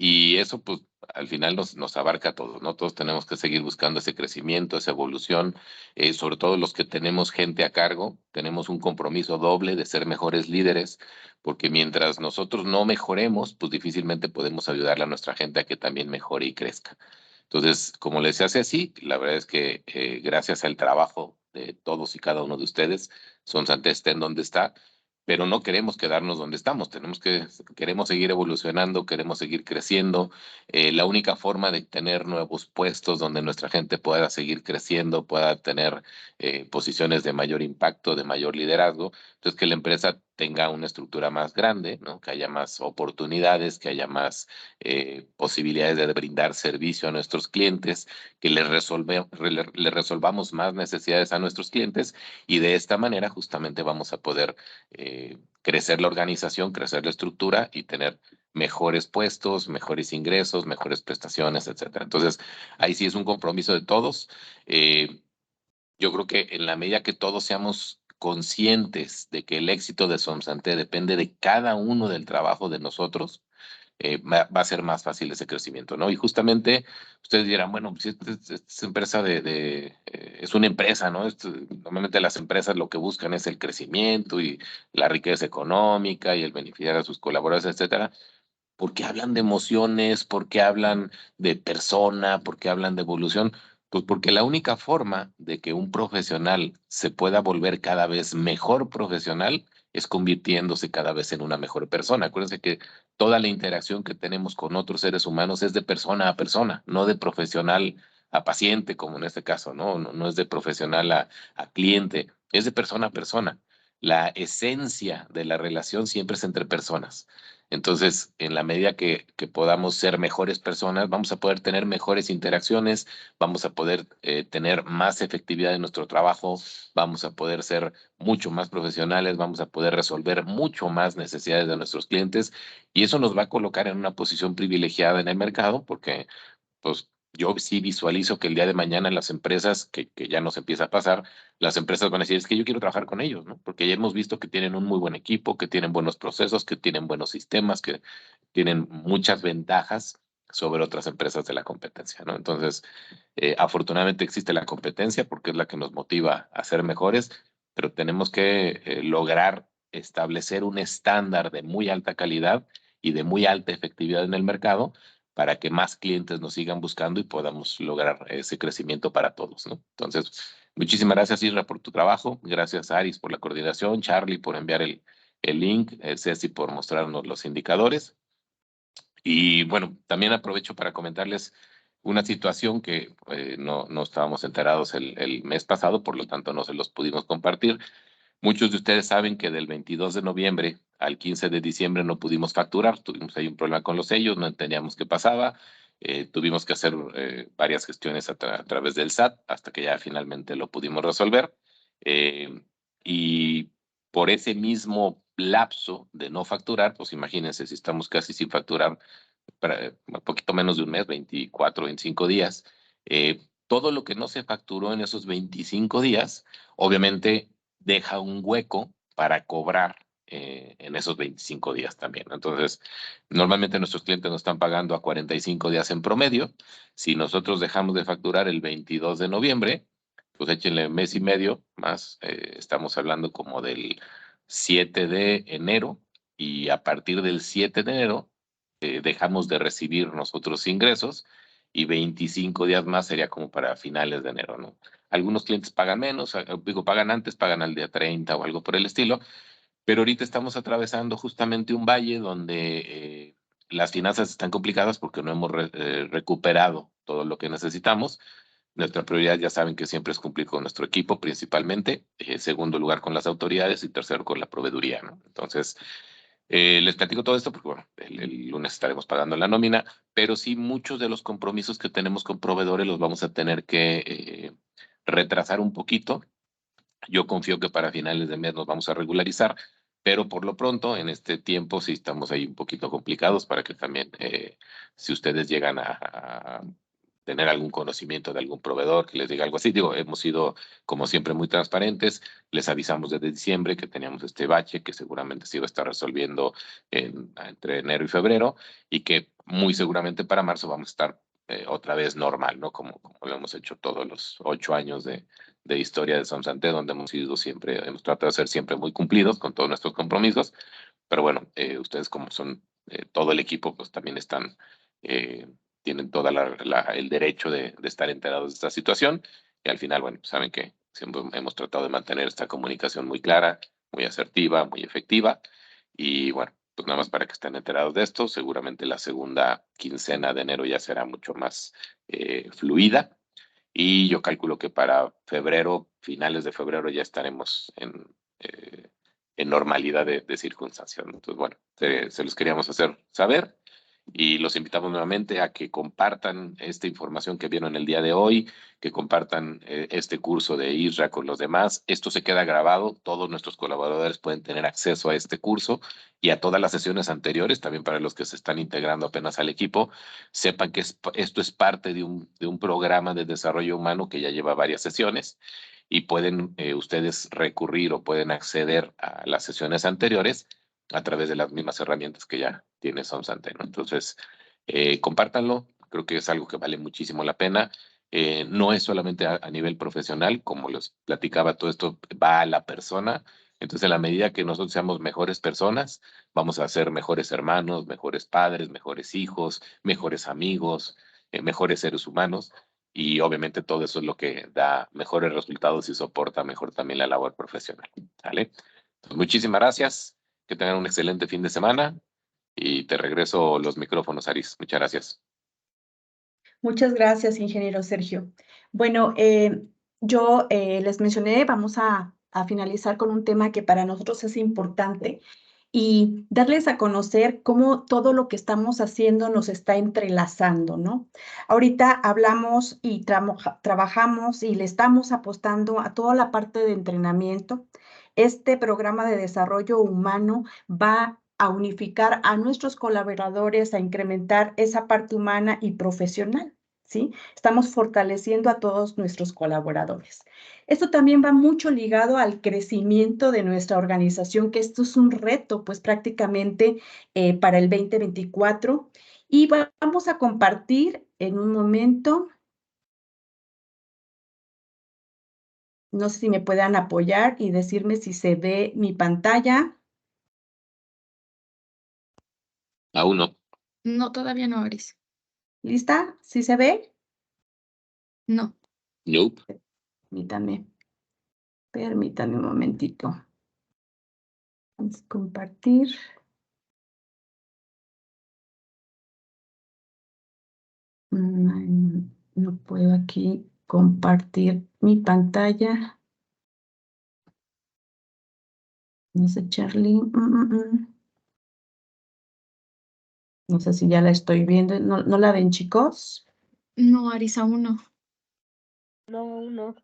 Y eso, pues, al final nos abarca a todos, ¿no? Todos tenemos que seguir buscando ese crecimiento, esa evolución, sobre todo los que tenemos gente a cargo, tenemos un compromiso doble de ser mejores líderes, porque mientras nosotros no mejoremos, pues difícilmente podemos ayudarle a nuestra gente a que también mejore y crezca. Entonces, como les hace así, la verdad es que gracias al trabajo de todos y cada uno de ustedes, Somsante está en donde está, pero no queremos quedarnos donde estamos, queremos seguir evolucionando, queremos seguir creciendo. La única forma de tener nuevos puestos donde nuestra gente pueda seguir creciendo, pueda tener posiciones de mayor impacto, de mayor liderazgo, entonces que la empresa tenga una estructura más grande, ¿no? Que haya más oportunidades, que haya más posibilidades de brindar servicio a nuestros clientes, que le resolvamos más necesidades a nuestros clientes y de esta manera justamente vamos a poder crecer la organización, crecer la estructura y tener mejores puestos, mejores ingresos, mejores prestaciones, etcétera. Entonces, ahí sí es un compromiso de todos. Yo creo que en la medida que todos seamos conscientes de que el éxito de Somsante depende de cada uno del trabajo de nosotros, va a ser más fácil ese crecimiento, ¿no? Y justamente ustedes dirán, bueno, pues esta empresa es una empresa, ¿no? Normalmente las empresas lo que buscan es el crecimiento y la riqueza económica y el beneficiar a sus colaboradores, etcétera. ¿Por qué hablan de emociones? ¿Por qué hablan de persona? ¿Por qué hablan de evolución? Pues porque la única forma de que un profesional se pueda volver cada vez mejor profesional es convirtiéndose cada vez en una mejor persona. Acuérdense que toda la interacción que tenemos con otros seres humanos es de persona a persona, no de profesional a paciente, como en este caso, ¿no? No es de profesional a cliente, es de persona a persona. La esencia de la relación siempre es entre personas. Entonces, en la medida que podamos ser mejores personas, vamos a poder tener mejores interacciones, vamos a poder tener más efectividad en nuestro trabajo, vamos a poder ser mucho más profesionales, vamos a poder resolver mucho más necesidades de nuestros clientes y eso nos va a colocar en una posición privilegiada en el mercado porque pues yo sí visualizo que el día de mañana las empresas, que ya nos empieza a pasar, las empresas van a decir, es que yo quiero trabajar con ellos, ¿no? Porque ya hemos visto que tienen un muy buen equipo, que tienen buenos procesos, que tienen buenos sistemas, que tienen muchas ventajas sobre otras empresas de la competencia, ¿no? Entonces, afortunadamente existe la competencia porque es la que nos motiva a ser mejores, pero tenemos que lograr establecer un estándar de muy alta calidad y de muy alta efectividad en el mercado para que más clientes nos sigan buscando y podamos lograr ese crecimiento para todos, ¿no? Entonces, muchísimas gracias, Isra, por tu trabajo. Gracias, Aris, por la coordinación. Charlie, por enviar el link. Ceci, por mostrarnos los indicadores. Y bueno, también aprovecho para comentarles una situación que no estábamos enterados el mes pasado, por lo tanto no se los pudimos compartir. Muchos de ustedes saben que del 22 de noviembre al 15 de diciembre no pudimos facturar, tuvimos ahí un problema con los sellos, no entendíamos qué pasaba Tuvimos que hacer varias gestiones a través del SAT hasta que ya finalmente lo pudimos resolver. Y por ese mismo lapso de no facturar, pues imagínense, si estamos casi sin facturar un poquito menos de un mes, 24, 25 días, todo lo que no se facturó en esos 25 días, obviamente deja un hueco para cobrar en esos 25 días también. Entonces, normalmente nuestros clientes nos están pagando a 45 días en promedio. Si nosotros dejamos de facturar el 22 de noviembre, pues échenle mes y medio más, estamos hablando como del 7 de enero, y a partir del 7 de enero dejamos de recibir nosotros ingresos, y 25 días más sería como para finales de enero, ¿no? Algunos clientes pagan menos, digo, pagan antes, pagan al día 30 o algo por el estilo, pero ahorita estamos atravesando justamente un valle donde las finanzas están complicadas porque no hemos recuperado todo lo que necesitamos. Nuestra prioridad, ya saben, que siempre es cumplir con nuestro equipo principalmente, segundo lugar con las autoridades y tercero con la proveeduría, ¿no? Entonces, les platico todo esto porque, bueno, el lunes estaremos pagando la nómina, pero sí muchos de los compromisos que tenemos con proveedores los vamos a tener que retrasar un poquito. Yo confío que para finales de mes nos vamos a regularizar, pero por lo pronto, en este tiempo, sí estamos ahí un poquito complicados para que también, si ustedes llegan a tener algún conocimiento de algún proveedor que les diga algo así, digo, hemos sido, como siempre, muy transparentes. Les avisamos desde diciembre que teníamos este bache que seguramente se iba a estar resolviendo entre enero y febrero, y que muy seguramente para marzo vamos a estar otra vez normal, ¿no? Como lo hemos hecho todos los 8 años de historia de Somsante, donde hemos sido siempre, hemos tratado de ser siempre muy cumplidos con todos nuestros compromisos. Pero bueno, ustedes, como son todo el equipo, pues también están, tienen todo el derecho de estar enterados de esta situación, y al final, bueno, saben que siempre hemos tratado de mantener esta comunicación muy clara, muy asertiva, muy efectiva, y bueno, pues nada más para que estén enterados de esto. Seguramente la segunda quincena de enero ya será mucho más fluida, y yo calculo que para febrero, finales de febrero, ya estaremos en normalidad de circunstancias, ¿no? Entonces, bueno, se los queríamos hacer saber, y los invitamos nuevamente a que compartan esta información que vieron el día de hoy, que compartan este curso de ISRA con los demás. Esto se queda grabado, todos nuestros colaboradores pueden tener acceso a este curso y a todas las sesiones anteriores, también para los que se están integrando apenas al equipo. Sepan que esto es parte de un programa de desarrollo humano que ya lleva varias sesiones, y pueden ustedes recurrir o pueden acceder a las sesiones anteriores a través de las mismas herramientas que ya tiene Somsante, ¿no? Entonces, compártanlo. Creo que es algo que vale muchísimo la pena. No es solamente a nivel profesional, como les platicaba, todo esto va a la persona. Entonces, en la medida que nosotros seamos mejores personas, vamos a ser mejores hermanos, mejores padres, mejores hijos, mejores amigos, mejores seres humanos. Y obviamente todo eso es lo que da mejores resultados y soporta mejor también la labor profesional. ¿Vale? Pues muchísimas gracias. Que tengan un excelente fin de semana. Y te regreso los micrófonos, Aris. Muchas gracias. Muchas gracias, ingeniero Sergio. Bueno, yo les mencioné, vamos a finalizar con un tema que para nosotros es importante, y darles a conocer cómo todo lo que estamos haciendo nos está entrelazando, ¿no? Ahorita hablamos y trabajamos y le estamos apostando a toda la parte de entrenamiento. Este programa de desarrollo humano va a unificar a nuestros colaboradores, a incrementar esa parte humana y profesional, ¿sí? Estamos fortaleciendo a todos nuestros colaboradores. Esto también va mucho ligado al crecimiento de nuestra organización, que esto es un reto, pues prácticamente para el 2024. Y vamos a compartir en un momento, no sé si me puedan apoyar y decirme si se ve mi pantalla. Aún no. No, todavía no, Aris. ¿Lista? ¿Sí se ve? No. Nope. Permítame un momentito. Vamos a compartir. No puedo aquí compartir mi pantalla. No sé, Charlie. No sé si ya la estoy viendo. ¿No la ven, chicos? No, Aris, aún no. No, no.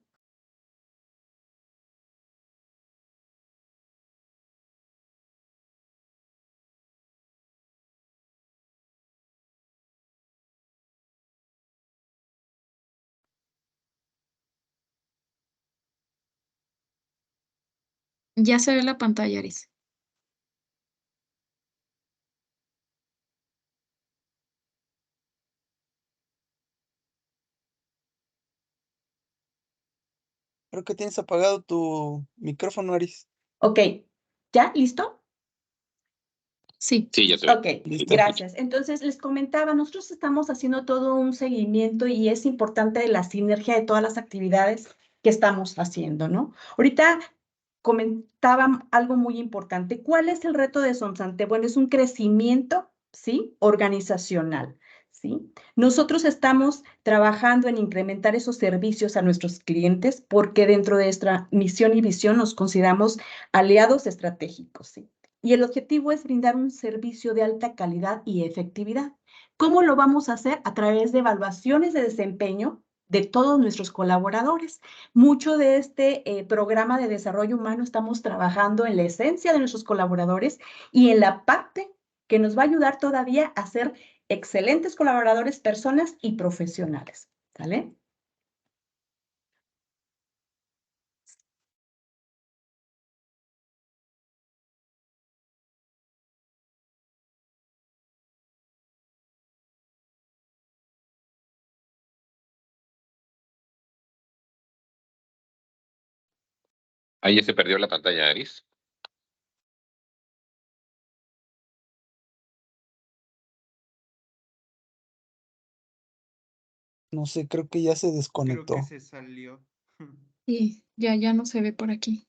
Ya se ve la pantalla, Aris. Creo que tienes apagado tu micrófono, Aris. Ok, ¿ya? ¿Listo? Sí. Sí, ya se ve. Ok, Listo. gracias. Entonces, les comentaba, nosotros estamos haciendo todo un seguimiento y es importante la sinergia de todas las actividades que estamos haciendo, ¿no? Ahorita comentaba algo muy importante. ¿Cuál es el reto de Sonsante? Bueno, es un crecimiento, ¿sí? Organizacional, ¿sí? Nosotros estamos trabajando en incrementar esos servicios a nuestros clientes porque dentro de nuestra misión y visión nos consideramos aliados estratégicos, ¿sí? Y el objetivo es brindar un servicio de alta calidad y efectividad. ¿Cómo lo vamos a hacer? A través de evaluaciones de desempeño de todos nuestros colaboradores. Mucho de este programa de desarrollo humano estamos trabajando en la esencia de nuestros colaboradores y en la parte que nos va a ayudar todavía a ser excelentes colaboradores, personas y profesionales. ¿Sale? Ahí se perdió la pantalla, Aris. No sé, creo que ya se Creo desconectó. que se salió. Sí, ya no se ve por aquí.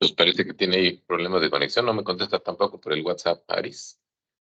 Pues parece que tiene problemas de conexión. No me contesta tampoco por el WhatsApp, Aris.